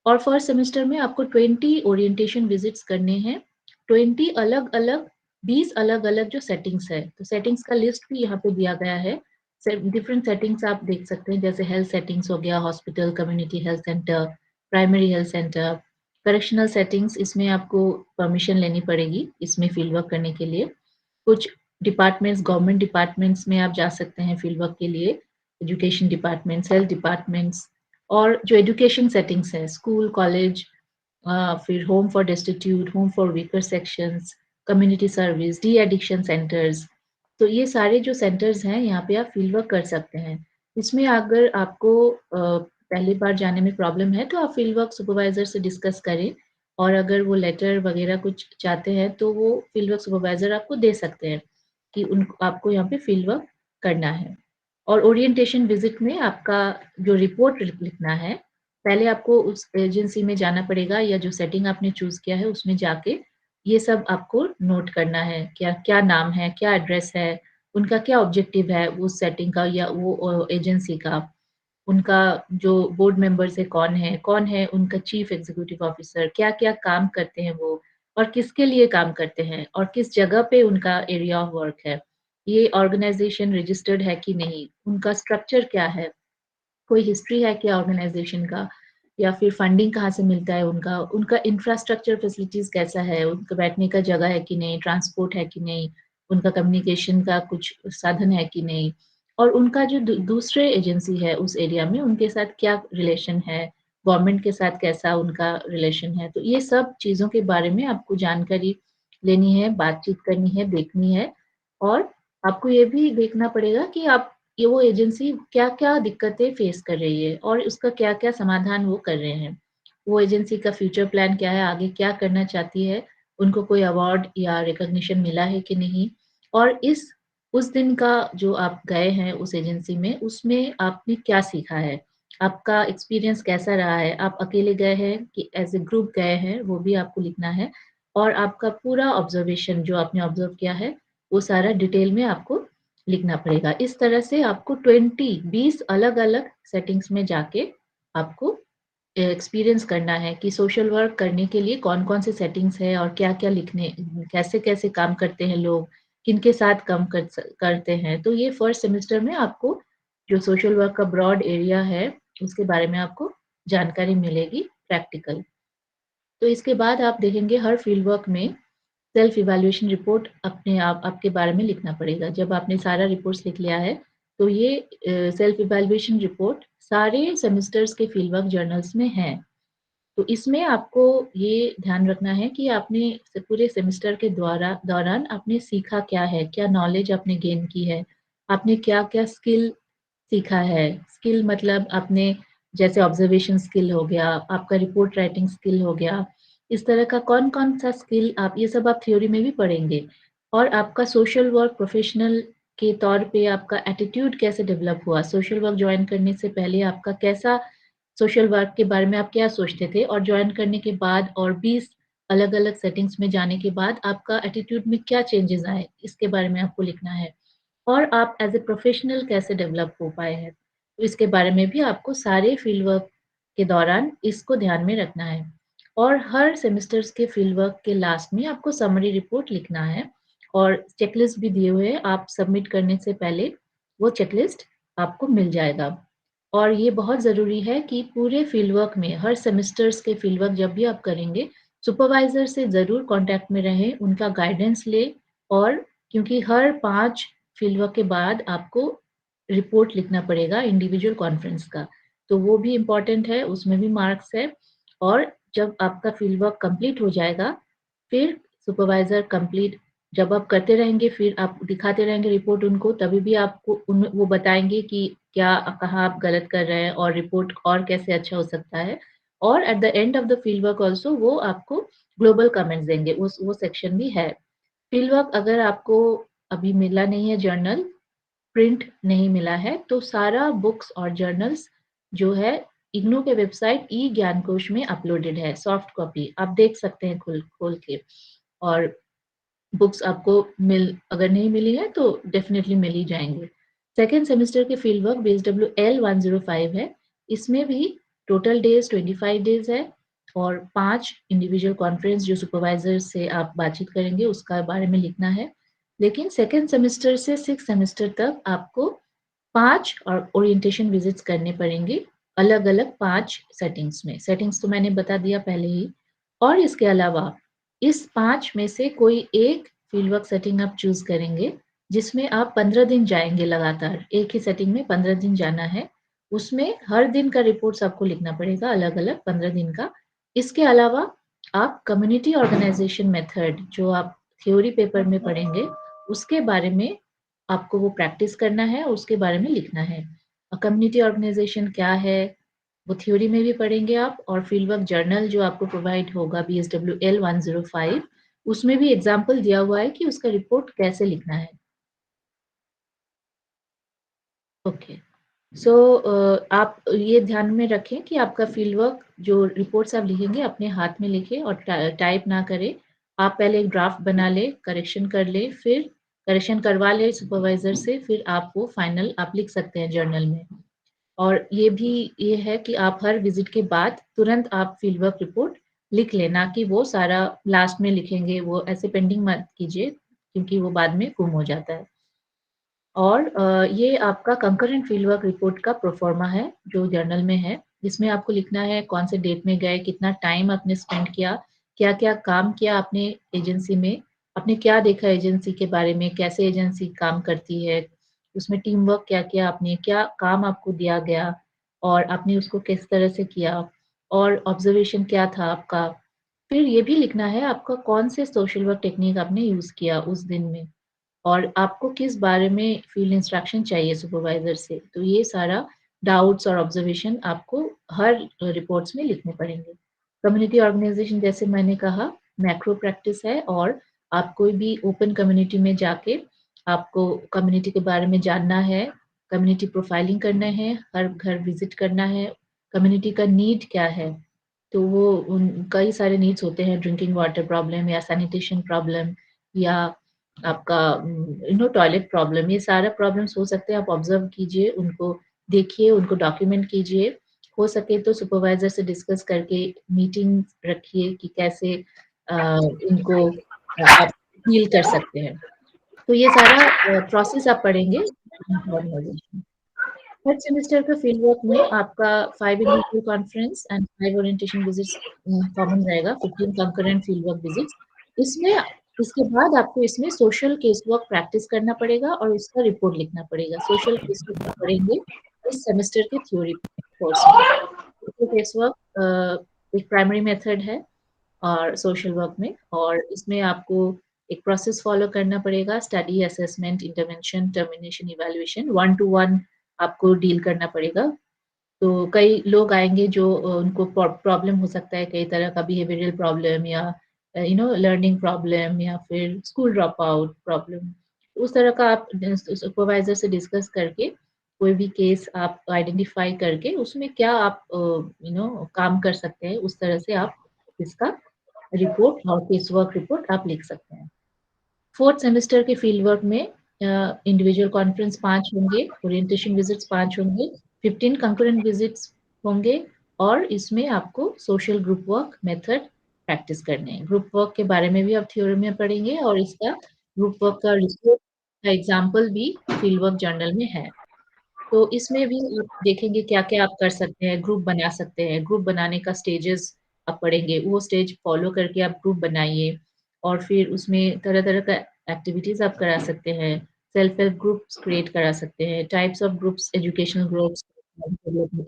और फर्स्ट सेमेस्टर में आपको 20 ओरिएंटेशन विजिट्स करने हैं, 20 अलग-अलग 20 अलग-अलग जो सेटिंग्स है, तो सेटिंग्स का लिस्ट भी यहाँ पे दिया गया है। डिफरेंट सेटिंग्स आप देख सकते हैं, जैसे हेल्थ सेटिंग्स हो गया, hospital, community health centre, primary health centre, correctional settings, इसमें आपको परमिशन लेनी पड़ेगी इसमें फील्ड वर्क करने के लिए। कुछ डिपार्टमेंट्स, गवर्नमेंट डिपार्टमेंट्स में आप जा सकते हैं फील्ड वर्क के लिए, एजुकेशन डिपार्टमेंट्स, हेल्थ डिपार्टमेंट्स, और जो एजुकेशन सेटिंग्स है, स्कूल, कॉलेज, फिर home for destitute, home for weaker sections, community service, de addiction centres, तो ये सारे जो सेंटर्स हैं यहाँ पे आप फील्ड वर्क कर सकते हैं। इसमें अगर आपको पहली बार जाने में प्रॉब्लम है तो आप फील्ड वर्क सुपरवाइजर से डिस्कस करें, और अगर वो लेटर वगैरह कुछ चाहते हैं तो वो फील्ड वर्क सुपरवाइजर आपको दे सकते हैं कि आपको यहाँ पे फील्ड वर्क करना है। और ओरिएंटेशन विजिट में आपका जो रिपोर्ट लिखना है, पहले आपको उस एजेंसी में जाना पड़ेगा या जो सेटिंग आपने चूज किया है उसमें जाके ये सब आपको नोट करना है, क्या क्या नाम है, क्या एड्रेस है, उनका क्या ऑब्जेक्टिव है उस सेटिंग का या वो एजेंसी का, उनका जो बोर्ड मेंबर्स है कौन है उनका चीफ एग्जीक्यूटिव ऑफिसर, क्या क्या काम करते हैं वो, और किसके लिए काम करते हैं, और किस जगह पे उनका एरिया ऑफ वर्क है, ये ऑर्गेनाइजेशन रजिस्टर्ड है कि नहीं, उनका स्ट्रक्चर क्या है, कोई हिस्ट्री है क्या ऑर्गेनाइजेशन का, या फिर फंडिंग कहाँ से मिलता है उनका, उनका इंफ्रास्ट्रक्चर फैसिलिटीज कैसा है, उनका बैठने का जगह है कि नहीं, ट्रांसपोर्ट है कि नहीं, उनका कम्युनिकेशन का कुछ साधन है कि नहीं, और उनका जो दूसरे एजेंसी है उस एरिया में उनके साथ क्या रिलेशन है, गवर्नमेंट के साथ कैसा उनका रिलेशन है। तो ये सब चीज़ों के बारे में आपको जानकारी लेनी है, बातचीत करनी है, देखनी है, और आपको ये भी देखना पड़ेगा कि आप ये वो एजेंसी क्या-क्या दिक्कतें फेस कर रही है और उसका क्या-क्या समाधान वो कर रहे हैं। वो एजेंसी का फ्यूचर प्लान क्या है, आगे क्या करना चाहती है, उनको कोई अवार्ड या रिकॉग्निशन मिला है कि नहीं, और उस दिन का जो आप गए हैं उस एजेंसी में, उसमें आपने क्या सीखा है, आपका एक्सपीरियंस कैसा रहा है, आप अकेले गए हैं कि एज़ अ ग्रुप गए हैं, वो भी आपको लिखना है, और आपका पूरा ऑब्जर्वेशन जो आपने ऑब्जर्व किया है, वो सारा डिटेल में आपको लिखना पड़ेगा। इस तरह से आपको 20 अलग-अलग सेटिंग्स में जाके आपको एक्सपीरियंस करना है कि सोशल वर्क करने के लिए कौन-कौन से सेटिंग्स है और क्या-क्या लिखने, कैसे-कैसे काम करते हैं लोग, किनके साथ काम करते हैं। तो ये फर्स्ट सेमेस्टर में आपको जो सोशल वर्क का ब्रॉड एरिया है, उसके बारे में आपको जानकारी मिलेगी प्रैक्टिकल। तो इसके बाद आप देखेंगे हर फील्ड वर्क में सेल्फ इवैल्यूएशन रिपोर्ट अपने आप आपके बारे में लिखना पड़ेगा। जब आपने सारा रिपोर्ट्स लिख लिया है, तो ये सेल्फ इवैल्यूएशन रिपोर्ट सारे सेमेस्टर्स के फील्ड वर्क जर्नल्स में है। तो इसमें आपको ये ध्यान रखना है कि आपने पूरे सेमेस्टर के दौरान आपने सीखा क्या है, क्या नॉलेज आपने गेन की है, आपने क्या-क्या स्किल सीखा है। स्किल मतलब आपने जैसे ऑब्जर्वेशन स्किल हो गया, आपका रिपोर्ट राइटिंग स्किल हो गया, इस तरह का कौन-कौन सा स्किल आप ये सब आप थ्योरी में भी पढ़ेंगे, और आपका सोशल वर्क प्रोफेशनल के तौर पे आपका एटीट्यूड कैसे डेवलप हुआ, सोशल वर्क जॉइन करने से पहले आपका कैसा सोशल वर्क के बारे में आप क्या सोचते थे, और जॉइन करने के बाद और 20 अलग-अलग सेटिंग्स में जाने के बाद आपका एटीट्यूड में क्या चेंजेस आए, इसके बारे में आपको लिखना है। और आप एज ए प्रोफेशनल कैसे डेवलप हो पाए हैं, तो इसके बारे में भी आपको सारे फील्ड वर्क के दौरान इसको ध्यान में रखना है। और हर सेमेस्टर्स के फील्ड वर्क के लास्ट में आपको समरी रिपोर्ट लिखना है और चेकलिस्ट भी दिए हुए हैं, आप सबमिट करने से पहले वो चेकलिस्ट आपको मिल जाएगा। और ये बहुत ज़रूरी है कि पूरे फील्ड वर्क में, हर सेमेस्टर्स के फील्ड वर्क जब भी आप करेंगे, सुपरवाइजर से ज़रूर कांटेक्ट में रहें, उनका गाइडेंस ले। और क्योंकि हर 5 फील्ड वर्क के बाद आपको रिपोर्ट लिखना पड़ेगा इंडिविजुअल कॉन्फ्रेंस का, तो वो भी इम्पोर्टेंट है, उसमें भी मार्क्स है। और जब आपका फील्ड वर्क कंप्लीट हो जाएगा, फिर सुपरवाइजर कंप्लीट जब आप करते रहेंगे, फिर आप दिखाते रहेंगे रिपोर्ट उनको, तभी भी आपको वो बताएंगे कि क्या कहाँ आप गलत कर रहे हैं और रिपोर्ट और कैसे अच्छा हो सकता है। और at the end of the field work also वो आपको ग्लोबल कमेंट्स देंगे, वो सेक्शन भी है। फील्ड वर्क अगर आपको अभी मिला नहीं है, जर्नल प्रिंट नहीं मिला है, तो सारा बुक्स और जर्नल्स जो है इग्नू के वेबसाइट ई ज्ञानकोश में अपलोडेड है, सॉफ्ट कॉपी आप देख सकते हैं खोल खोल के। और बुक्स आपको अगर नहीं मिली है तो डेफिनेटली मिल ही जाएंगे। सेकेंड सेमेस्टर के फील्ड वर्क BSW L105 है, इसमें भी टोटल डेज 25 डेज है और 5 इंडिविजुअल कॉन्फ्रेंस जो सुपरवाइजर से आप बातचीत करेंगे उसका बारे में लिखना है। लेकिन सेकेंड सेमेस्टर से 6 सेमेस्टर तक आपको 5 और ओरिएंटेशन विजिट्स करने पड़ेंगे, अलग अलग 5 सेटिंग्स में। सेटिंग्स तो मैंने बता दिया पहले ही। और इसके अलावा इस 5 में से कोई एक फील्ड वर्क सेटिंग आप चूज करेंगे, जिसमें आप 15 दिन जाएंगे लगातार, एक ही सेटिंग में 15 दिन जाना है। उसमें हर दिन का रिपोर्ट्स आपको लिखना पड़ेगा अलग अलग 15 दिन का। इसके अलावा आप कम्युनिटी ऑर्गेनाइजेशन मेथड जो आप थ्योरी पेपर में पढ़ेंगे, उसके बारे में आपको वो प्रैक्टिस करना है, उसके बारे में लिखना है। कम्युनिटी ऑर्गेनाइजेशन क्या है वो थ्योरी में भी पढ़ेंगे आप, और फील्ड वर्क जर्नल जो आपको प्रोवाइड होगा BSW L105, उसमें भी एग्जाम्पल दिया हुआ है कि उसका रिपोर्ट कैसे लिखना है। ओके, सो आप ये ध्यान में रखें कि आपका फील्ड वर्क जो रिपोर्ट्स आप लिखेंगे अपने हाथ में लिखें और टाइप ना करें। आप पहले एक ड्राफ्ट बना ले, करेक्शन कर ले, फिर करेक्शन करवा ले सुपरवाइजर से, फिर आप वो फाइनल आप लिख सकते हैं जर्नल में। और ये है कि आप हर विजिट के बाद तुरंत आप फील्ड वर्क रिपोर्ट लिख लेना, कि वो सारा लास्ट में लिखेंगे, वो ऐसे पेंडिंग मत कीजिए क्योंकि वो बाद में गुम हो जाता है। और ये आपका कंकरेंट फील्ड वर्क रिपोर्ट का प्रोफॉर्मा है जो जर्नल में है, जिसमें आपको लिखना है कौन से डेट में गए, कितना टाइम आपने स्पेंड किया, क्या क्या काम किया आपने एजेंसी में, आपने क्या देखा एजेंसी के बारे में, कैसे एजेंसी काम करती है, उसमें टीम वर्क क्या किया आपने, क्या काम आपको दिया गया और आपने उसको किस तरह से किया, और ऑब्जर्वेशन क्या था आपका। फिर ये भी लिखना है आपका कौन से सोशल वर्क टेक्निक आपने यूज किया उस दिन में, और आपको किस बारे में फील्ड इंस्ट्रक्शन चाहिए सुपरवाइजर से। तो ये सारा डाउट्स और ऑब्जर्वेशन आपको हर रिपोर्ट्स में लिखने पड़ेंगे। कम्युनिटी ऑर्गेनाइजेशन जैसे मैंने कहा मैक्रो प्रैक्टिस है, और आप कोई भी ओपन कम्युनिटी में जाके आपको कम्युनिटी के बारे में जानना है, कम्युनिटी प्रोफाइलिंग करना है, हर घर विजिट करना है, कम्युनिटी का नीड क्या है। तो वो कई सारे नीड्स होते हैं, ड्रिंकिंग वाटर प्रॉब्लम या सैनिटेशन प्रॉब्लम या आपका टॉयलेट प्रॉब्लम, ये सारा प्रॉब्लम्स हो सकते हैं। आप ऑब्जर्व कीजिए, उनको देखिए, उनको डॉक्यूमेंट कीजिए। हो सके तो सुपरवाइजर से डिस्कस करके मीटिंग रखिए कि कैसे इनको आप डील कर सकते हैं। तो ये सारा प्रोसेस आप पढ़ेंगे। थर्ड सेमेस्टर का फील्ड वर्क में आपका 5 individual conference and 5 orientation visits common रहेगा, 15 कंकरेंट फील्ड वर्क विजिट्स। इसमें इसके बाद आपको इसमें सोशल केस वर्क प्रैक्टिस करना पड़ेगा और उसका रिपोर्ट लिखना पड़ेगा। सोशल केस वर्क पढ़ेंगे इस सेमेस्टर के थ्योरी कोर्स में। सोशल केस वर्क एक प्राइमरी मेथड है और सोशल वर्क में, और इसमें आपको एक प्रोसेस फॉलो करना पड़ेगा, study, assessment, intervention, termination, evaluation, 1 to 1 आपको डील करना पड़ेगा। तो कई लोग आएंगे जो उनको प्रॉब्लम हो सकता है, कई तरह का बिहेवियरल प्रॉब्लम या लर्निंग प्रॉब्लम या फिर स्कूल ड्रॉप आउट प्रॉब्लम, उस तरह का आप सुपरवाइजर से डिस्कस करके कोई भी केस आप आइडेंटिफाई करके उसमें क्या आप काम कर सकते हैं, उस तरह से आप इसका रिपोर्ट और केस वर्क रिपोर्ट आप लिख सकते हैं। फोर्थ सेमेस्टर के फील्ड वर्क में इंडिविजुअल कॉन्फ्रेंस 5 होंगे, ओरिएंटेशन विजिट्स 5 होंगे, 15 कंकरेंट विजिट्स होंगे और इसमें आपको social group work method practice करने हैं। ग्रुप वर्क के बारे में भी आप थ्योरी में पढ़ेंगे और इसका ग्रुप वर्क का रिपोर्ट का एग्जाम्पल भी फील्ड वर्क जर्नल में है। तो इसमें भी आप देखेंगे क्या क्या आप कर सकते हैं, ग्रुप बना सकते हैं, ग्रुप बनाने का स्टेजेस आप पढ़ेंगे, वो स्टेज फॉलो करके आप ग्रुप बनाइए और फिर उसमें तरह तरह का एक्टिविटीज आप करा सकते हैं, सेल्फ हेल्प ग्रुप्स क्रिएट करा सकते हैं, types of groups, educational groups,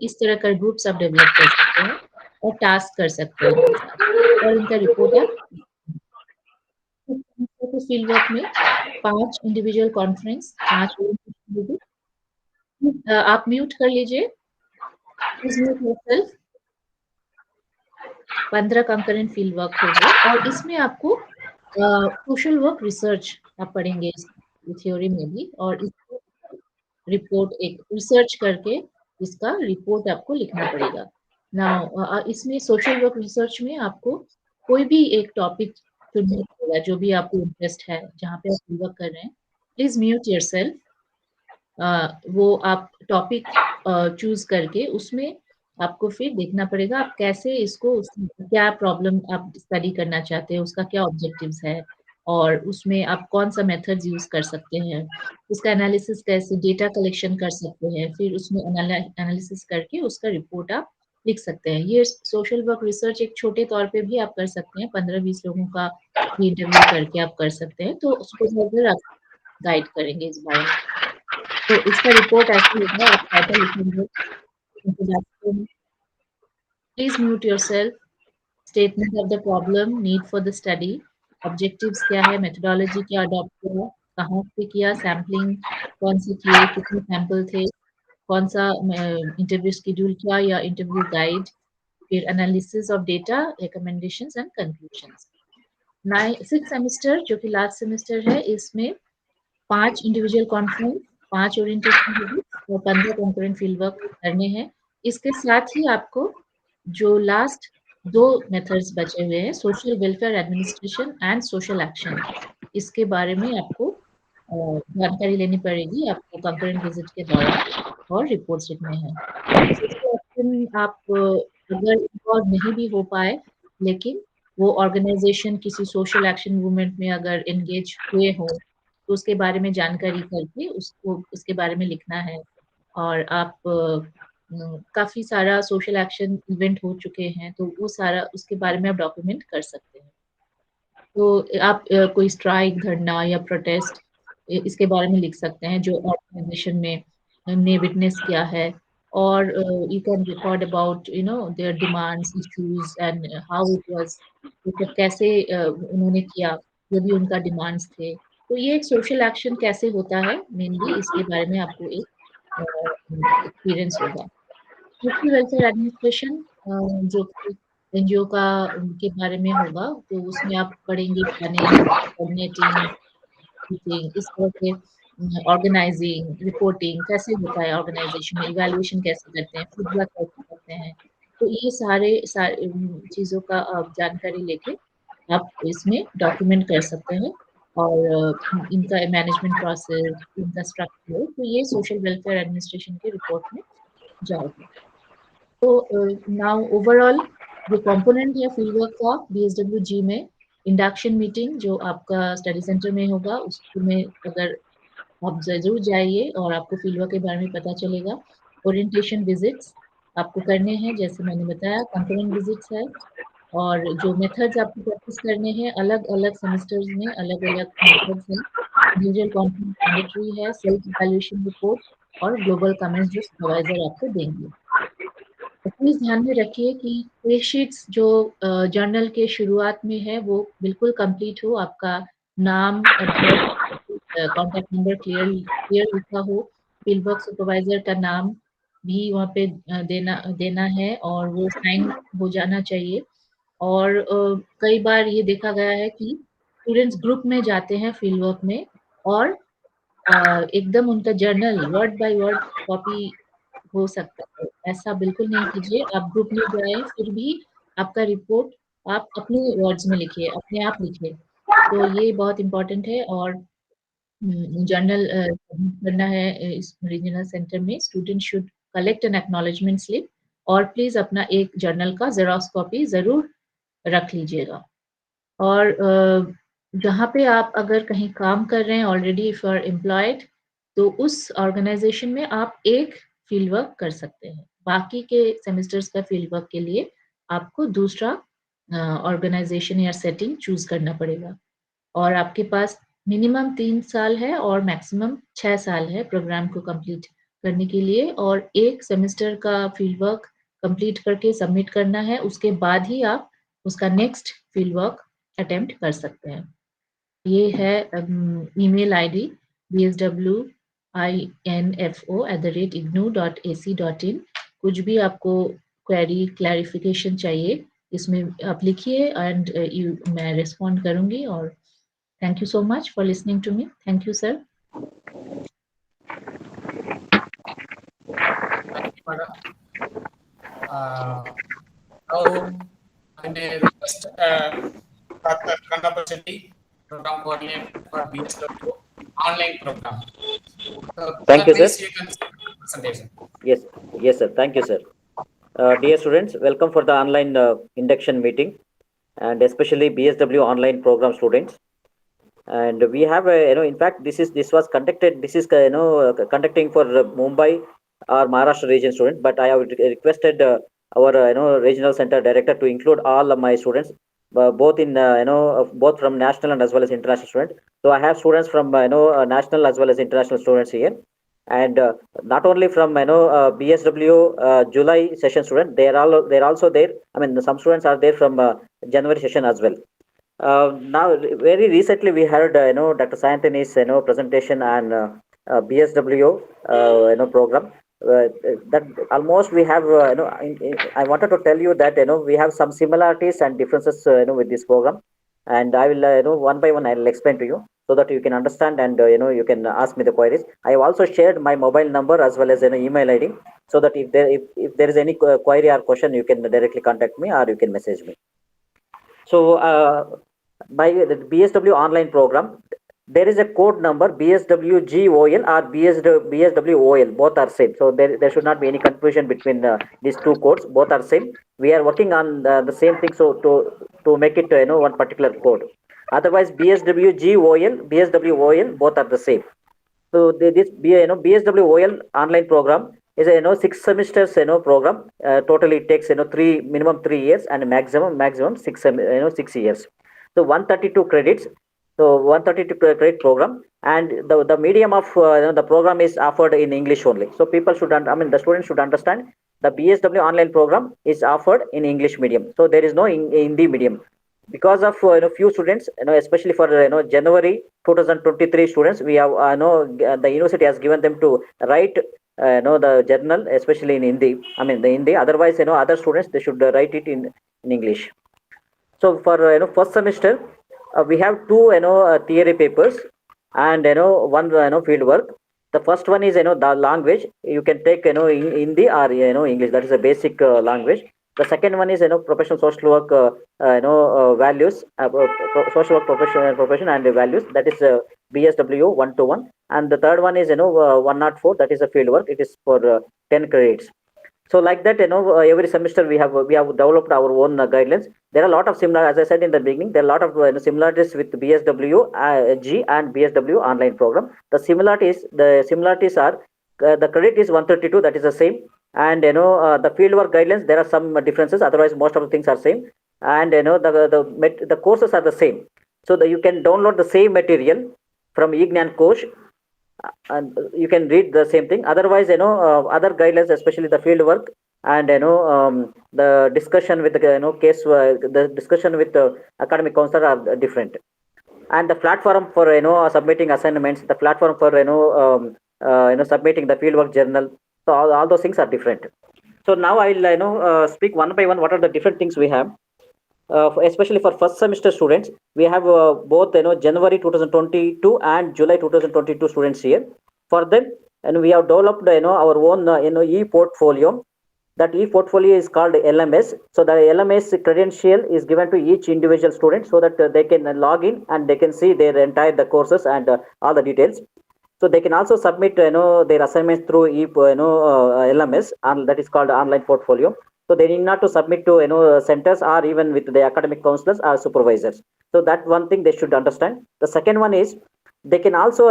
इस तरह का ग्रुप्स आप डेवलप कर सकते हैं और टास्क कर सकते हैं इनके साथ और इनका रिपोर्ट आप फील्ड वर्क में 5 इंडिविजुअल कॉन्फ्रेंस, 5 आप म्यूट कर लीजिए, please mute yourself. 15 concurrent field work होंगे और इसमें आपको सोशल वर्क रिसर्च आप पढ़ेंगे इस थ्योरी में भी और इसको रिपोर्ट एक रिसर्च करके इसका रिपोर्ट आपको लिखना पड़ेगा। नाउ इसमें सोशल वर्क रिसर्च में आपको कोई भी एक टॉपिक चुनना पड़ेगा जो भी आपको इंटरेस्ट है, जहाँ पे आप फील्ड वर्क कर रहे हैं। Please mute yourself. वो आप टॉपिक चूज करके उसमें आपको फिर देखना पड़ेगा आप कैसे इसको क्या प्रॉब्लम आप स्टडी करना चाहते हैं, उसका क्या ऑब्जेक्टिव्स है और उसमें आप कौन सा मेथड्स यूज कर सकते हैं, उसका एनालिसिस कैसे, डेटा कलेक्शन कर सकते हैं, फिर उसमें एनालिसिस करके उसका रिपोर्ट आप लिख सकते हैं। ये सोशल वर्क रिसर्च एक छोटे तौर पे भी आप कर सकते हैं, 15-20 लोगों का इंटरव्यू करके आप कर सकते हैं, तो सुपरवाइजर आप गाइड करेंगे इस बारे में। तो इसका रिपोर्ट ऐसे होगा, आप टाइटल लिखेंगे, please mute yourself, statement of the problem, need for the study, objectives क्या है, मेथोडोलॉजी क्या अडॉप्ट किया, कहाँ पे किया, सैम्पलिंग कौन से किए, कितने सैंपल थे, कौन सा इंटरव्यू शेड्यूल किया या इंटरव्यू गाइड, फिर analysis of data, recommendations and conclusions. 6th semester जो कि लास्ट सेमेस्टर है, इसमें 5 इंडिविजुअल कॉन्फ्रेंस, 5 ओरिएंटेशन और 15 कंकरेंट फील्ड वर्क करने हैं। इसके साथ ही आपको जो लास्ट 2 मेथड्स बचे हुए हैं, social welfare administration and social action, इसके बारे में आपको जानकारी लेनी पड़ेगी आपको कंकरेंट विजिट के दौरान और रिपोर्ट्स लिखने हैं। सोशल एक्शन आप अगर इन्वॉल्व नहीं भी हो पाए, लेकिन वो ऑर्गेनाइजेशन किसी सोशल एक्शन मूवमेंट में अगर एंगेज हुए हो तो उसके बारे में जानकारी करके उसको उसके बारे में लिखना है। और आप काफी सारा सोशल एक्शन इवेंट हो चुके हैं तो वो सारा उसके बारे में आप डॉक्यूमेंट कर सकते हैं। तो आप कोई स्ट्राइक, धरना या प्रोटेस्ट इसके बारे में लिख सकते हैं जो ऑर्गेनाइजेशन में ने विटनेस किया है और you can record about their demands, issues and how it was, मतलब कैसे उन्होंने किया जो भी उनका डिमांड्स थे। तो ये एक सोशल एक्शन कैसे होता है मेनली इसके बारे में आपको एक एक्सपीरियंस होगा। सोशल वेलफेयर एडमिनिस्ट्रेशन जो कि एनजीओ का के बारे में होगा, तो उसमें आप पढ़ेंगे प्लानिंग, कोऑर्डिनेटिंग, मीटिंग, इस तरह के ऑर्गेनाइजिंग, रिपोर्टिंग कैसे होता है ऑर्गेनाइजेशन में, इवैल्यूएशन कैसे करते हैं, फीडबैक कैसे करते हैं। तो ये सारे चीज़ों का आप जानकारी लेके आप इसमें डॉक्यूमेंट कर सकते हैं और इनका मैनेजमेंट प्रोसेस, इनका स्ट्रक्चर, तो ये सोशल वेलफेयर एडमिनिस्ट्रेशन के रिपोर्ट में जाएगा। तो नाउ ओवरऑल जो कंपोनेंट है फील्ड वर्क का बीएसडब्ल्यू जी में, इंडक्शन मीटिंग जो आपका स्टडी सेंटर में होगा उसमें अगर आप जरूर जाइए और आपको फील्ड वर्क के बारे में पता चलेगा। ओरिएंटेशन विजिट्स आपको करने हैं, जैसे मैंने बताया कंकरेंट विजिट्स है और जो मेथड्स आपको प्रैक्टिस करने हैं अलग अलग सेमेस्टर्स में अलग अलग मेथड्स हैं। इंडिविजुअल कॉन्फ्रेंस मैंडेटरी है, सेल्फ इवैल्यूएशन रिपोर्ट और ग्लोबल कमेंट्स जो सुपरवाइजर आपको देंगे। प्लीज ध्यान में रखिए कि ये शीट्स जो जर्नल के शुरुआत में है वो बिल्कुल कंप्लीट हो, आपका नाम, एड्रेस, कॉन्टैक्ट नंबर क्लियर लिखा हो, फील्ड वर्क सुपरवाइजर का नाम भी वहाँ पे देना है और वो साइन हो जाना चाहिए। और कई बार ये देखा गया है कि स्टूडेंट्स ग्रुप में जाते हैं फील्ड वर्क में और एकदम उनका journal word by word copy हो सकता है, ऐसा बिल्कुल नहीं कीजिए। आप ग्रुप में जाए फिर भी आपका रिपोर्ट आप अपने वर्ड्स में लिखिए, अपने आप लिखिए, तो ये बहुत इम्पोर्टेंट है। और जर्नल करना है इस रीजनल सेंटर में, student should collect N acknowledgement slip और प्लीज अपना एक जर्नल का जेरॉक्स कॉपी जरूर रख लीजिएगा। और जहाँ पे आप अगर कहीं काम कर रहे हैं already if you are employed, तो उस ऑर्गेनाइजेशन में आप एक फील्ड वर्क कर सकते हैं। बाकी के सेमेस्टर्स का फील्ड वर्क के लिए आपको दूसरा ऑर्गेनाइजेशन या सेटिंग चूज करना पड़ेगा। और आपके पास मिनिमम 3 साल है और मैक्सिमम 6 साल है प्रोग्राम को कंप्लीट करने के लिए, और एक सेमेस्टर का फील्ड वर्क कंप्लीट करके सबमिट करना है, उसके बाद ही आप उसका नेक्स्ट फील्ड वर्क अटेम्प्ट कर सकते हैं। ये है ईमेल आईडी bswinfo@ignou.ac.in। कुछ भी आपको क्वेरी क्लैरिफिकेशन चाहिए इसमें आप लिखिए एंड मैं रिस्पॉन्ड करूंगी। और thank you so much for listening to me. Thank you, sir. Thank you, madam. Now, I may request Dr. Kandapur Shetty, program coordinator for BSW online program. Thank you, please, sir. you can start the presentation. Yes, yes, sir. Thank you, sir. Dear students, welcome for the online induction meeting, and especially BSW online program students. And we have in fact this was conducted, this is conducting for Mumbai or Maharashtra region student, but I have requested our regional center director to include all of my students, both in both from national and as well as international students. So I have students from national as well as international students here. And not only from BSW July session student, they're also there. I mean, some students are there from January session as well. Now, very recently we heard Dr. Sayantani's presentation on BSW program. That almost we have I wanted to tell you that we have some similarities and differences with this program, and I will one by one I will explain to you so that you can understand, and you can ask me the queries. I have also shared my mobile number as well as an email ID, so that if there is any query or question, you can directly contact me or you can message me. So by the BSW online program, there is a code number BSWGOL or BSWOL. Both are same. So there should not be any confusion between these two codes. Both are same. We are working on the same thing. So to make it one particular code. Otherwise BSWGOL, BSWOL, both are the same. So this BSWOL online program is a 6 semesters program. Totally it takes minimum 3 years and maximum 6 years. So 132 credits. So 132 credit program, and the medium of the program is offered in English only. So people should the students should understand the BSW online program is offered in English medium. So there is no Hindi medium. Because of few students, especially for January 2023 students, we have the university has given them to write the journal, especially in Hindi. The Hindi. Otherwise, other students, they should write it in English. So for first semester, we have two theory papers and one field work. The first one is the language. You can take Hindi or English. That is a basic language. The second one is professional social work values, social work profession and values. That is BSW 121. And the third one is 104. That is a field work. It is for 10 credits. So like that, every semester we have developed our own guidelines. There are a lot of similar, as I said in the beginning, there are a lot of similarities with BSW G and BSW online program. The similarities are the credit is 132, that is the same, and the fieldwork guidelines, there are some differences. Otherwise, most of the things are same, and the courses are the same. So that you can download the same material from eGnan course, and you can read the same thing. Otherwise, other guidelines, especially the field work and the discussion with the case, the discussion with the academic counselor are different. And the platform for submitting assignments, the platform for submitting the fieldwork journal, so all those things are different. So now I will speak one by one what are the different things we have. Especially for first semester students, we have both January 2022 and July 2022 students here. For them, and we have developed our own e-portfolio. That e-portfolio is called LMS. So the LMS credential is given to each individual student so that they can log in and they can see their entire the courses and all the details. So they can also submit their assignments through LMS, and that is called online portfolio. So they need not to submit to centers or even with the academic counselors or supervisors. So that one thing they should understand. The second one is they can also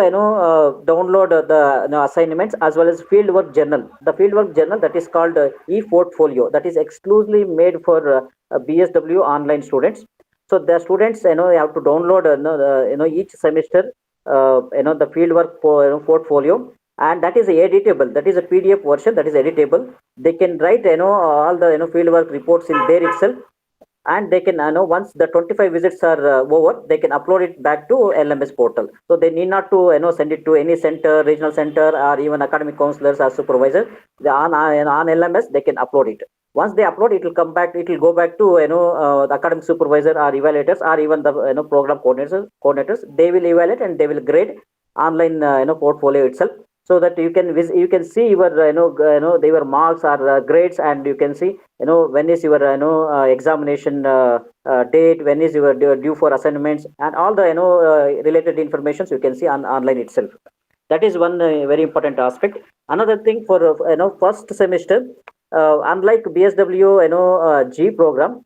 download the assignments as well as fieldwork journal. The fieldwork journal, that is called e-portfolio, that is exclusively made for BSW online students. So the students have to download each semester the fieldwork portfolio, and that is editable. That is a PDF version that is editable. They can write all the fieldwork reports in there itself, and they can once the 25 visits are over, they can upload it back to LMS portal. So they need not to send it to any center, regional center, or even academic counselors or supervisors. On LMS they can upload it. Once they upload, it will come back, it will go back to the academic supervisor or evaluators or even the program coordinators. They will evaluate and they will grade online portfolio itself, so that you can see your your marks or grades, and you can see when is your examination date, when is your due for assignments, and all the related informations you can see on online itself. That is one very important aspect. Another thing for first semester, unlike BSW G program,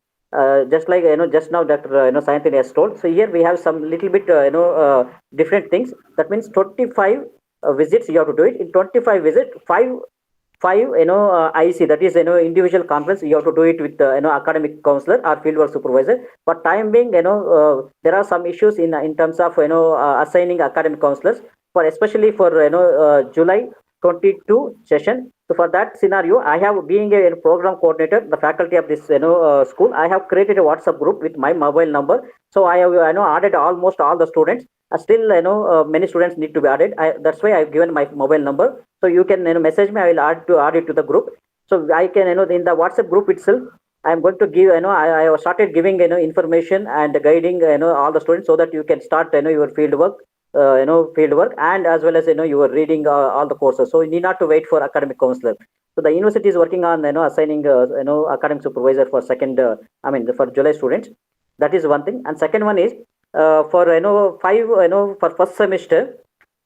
just like just now Dr. Sayanthini has told. So here we have some little bit different things. That means 25 visits you have to do it. In 25 visits, five IC, that is individual conference, you have to do it with academic counselor or fieldwork supervisor. For time being, there are some issues in terms of assigning academic counselors for, especially for July 22 session. So for that scenario, I have, being a program coordinator, the faculty of this school, I have created a WhatsApp group with my mobile number. So I have added almost all the students. Still many students need to be added. That's why I've given my mobile number. So you can message me. I will add it to the group. So I can in the WhatsApp group itself, I am going to give I have started giving information and guiding all the students, so that you can start your field work and as well as you are reading all the courses. So you need not to wait for academic counselor. So the university is working on assigning academic supervisor for second for July students. That is one thing. And second one is for five for first semester,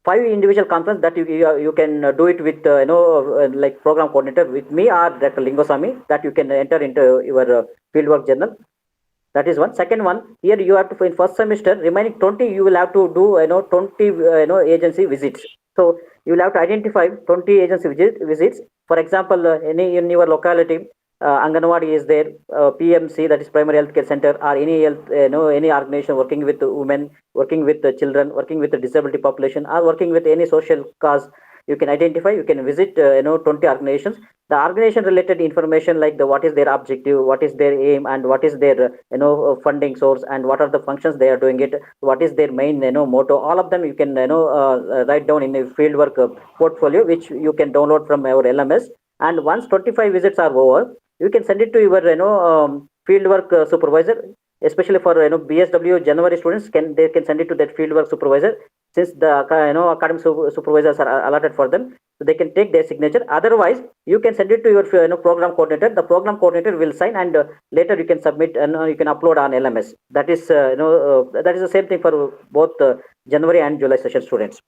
5 individual conference that you can do it with like program coordinator with me or Dr. Lingosami, that you can enter into your fieldwork journal. That is one. Second one, here you have to, in first semester, remaining 20, you will have to do 20 agency visits. So you will have to identify 20 agency visits. For example, any in your locality, Anganwadi is there, PMC, that is primary health care center, or any health, any organization working with women, working with the children, working with the disability population, or working with any social cause. You can identify, you can visit 20 organizations. The organization related information, like what is their objective, what is their aim, and what is their funding source, and what are the functions they are doing it, what is their main motto. All of them you can write down in a fieldwork portfolio, which you can download from our LMS. And once 25 visits are over, you can send it to your fieldwork supervisor, especially for BSW January students. They can send it to that fieldwork supervisor, since the academic supervisors are allotted for them, so they can take their signature. Otherwise, you can send it to your program coordinator. The program coordinator will sign, and later you can submit and you can upload on LMS. That is that is the same thing for both January and July session students.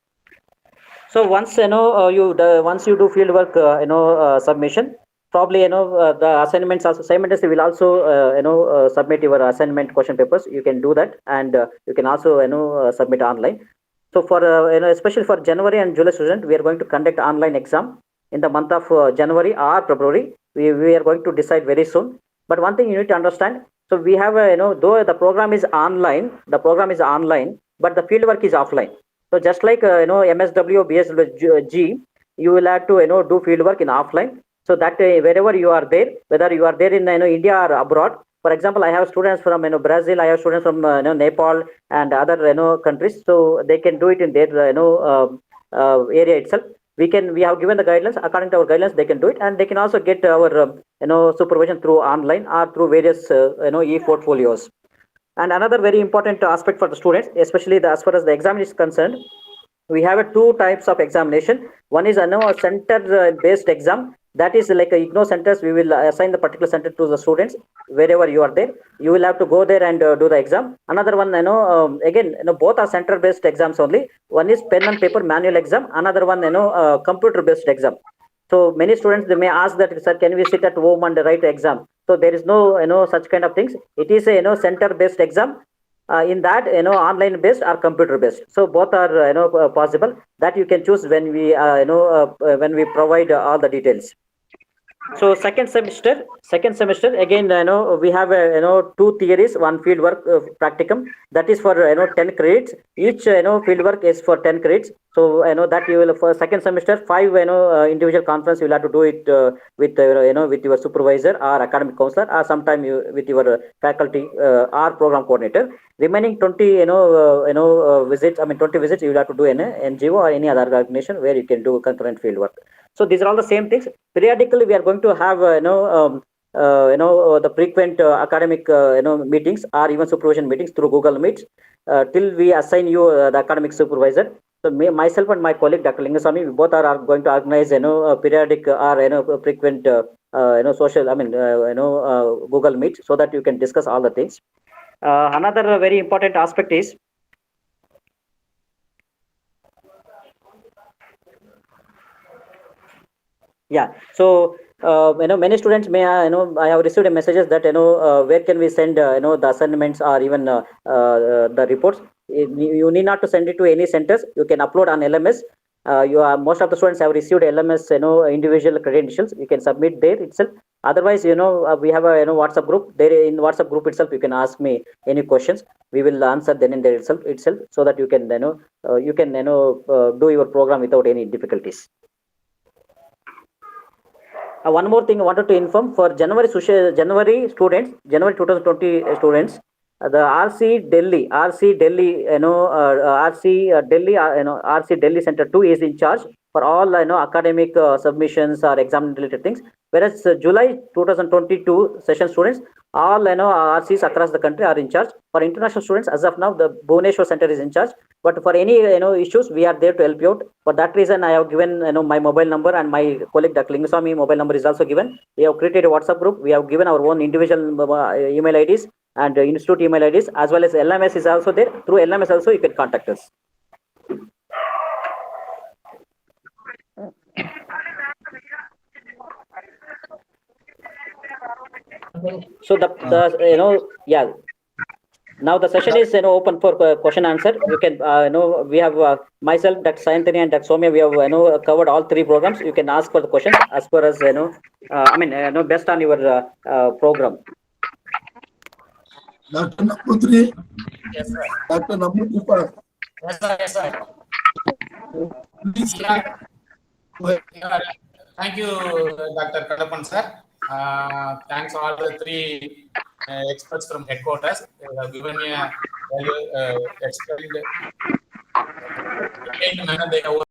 So once once you do fieldwork submission, probably the assignments also simultaneously will also submit your assignment question papers. You can do that, and you can also submit online. So for especially for January and July student, we are going to conduct online exam in the month of January or February. We are going to decide very soon. But one thing you need to understand, so we have though the program is online, but the fieldwork is offline. So just like MSW, BSW, you will have to do fieldwork in offline. So that wherever you are there, whether you are there in India or abroad. For example, I have students from Brazil, I have students from Nepal and other countries. So they can do it in their area itself. We have given the guidelines. According to our guidelines, they can do it, and they can also get our supervision through online or through various e-portfolios. And another very important aspect for the students, especially as far as the exam is concerned, we have two types of examination. One is a center based exam, That is like a IGNOU centers. We will assign the particular center to the students wherever you are there. You will have to go there and do the exam. Another one, again, both are center-based exams only. One is pen and paper manual exam. Another one, computer-based exam. So many students, they may ask that, sir, can we sit at home and write exam? So there is no, such kind of things. It is a, center-based exam. In that, online based or computer based. So both are, possible. That you can choose when we, when we provide all the details. So second semester again, we have two theories, one field work practicum, that is for 10 credits. Each field work is for 10 credits. So that you will, for second semester, 5 individual conference you will have to do it with with your supervisor or academic counselor, or sometime you with your faculty or program coordinator. Remaining 20 visits, I mean 20 visits you will have to do in a NGO or any other organization where you can do concurrent field work. So these are all the same things. Periodically, we are going to have the frequent academic meetings or even supervision meetings through Google Meet till we assign you the academic supervisor. So myself and my colleague Dr. Lingasamy, we both are going to organize periodic or frequent social, I mean Google Meet, so that you can discuss all the things. Another very important aspect is so many students may I have received messages that where can we send the assignments or even the reports. You need not to send it to any centers. You can upload on LMS. Most of the students have received LMS individual credentials. You can submit there itself. Otherwise, we have a WhatsApp group. There in WhatsApp group itself, you can ask me any questions. We will answer then in there itself, so that you can do your program without any difficulties. One more thing I wanted to inform for January students, January 2020 students, the RC Delhi, RC Delhi Center 2 is in charge for all academic submissions or exam related things. Whereas July 2022 session students, all RCs across the country are in charge. For international students, as of now, the Bhubaneswar Center is in charge. But for any issues, we are there to help you out. For that reason, I have given my mobile number, and my colleague Dr. Lingasamy mobile number is also given. We have created a WhatsApp group. We have given our own individual email IDs and institute email IDs, as well as LMS is also there. Through LMS also you can contact us. So now the session is open for question answer. You can we have myself, Dr. Sayantani and Dr. Somya. We have covered all 3 programs. You can ask for the questions as far as best on your program. Dr. Nambutri. Yes, sir. Dr. Nambutri. Yes, sir. Yes, sir. Please. Yeah. Thank you, Dr. Kadappan, sir. Thanks all the 3 experts from headquarters. They have given me a explained manner. They have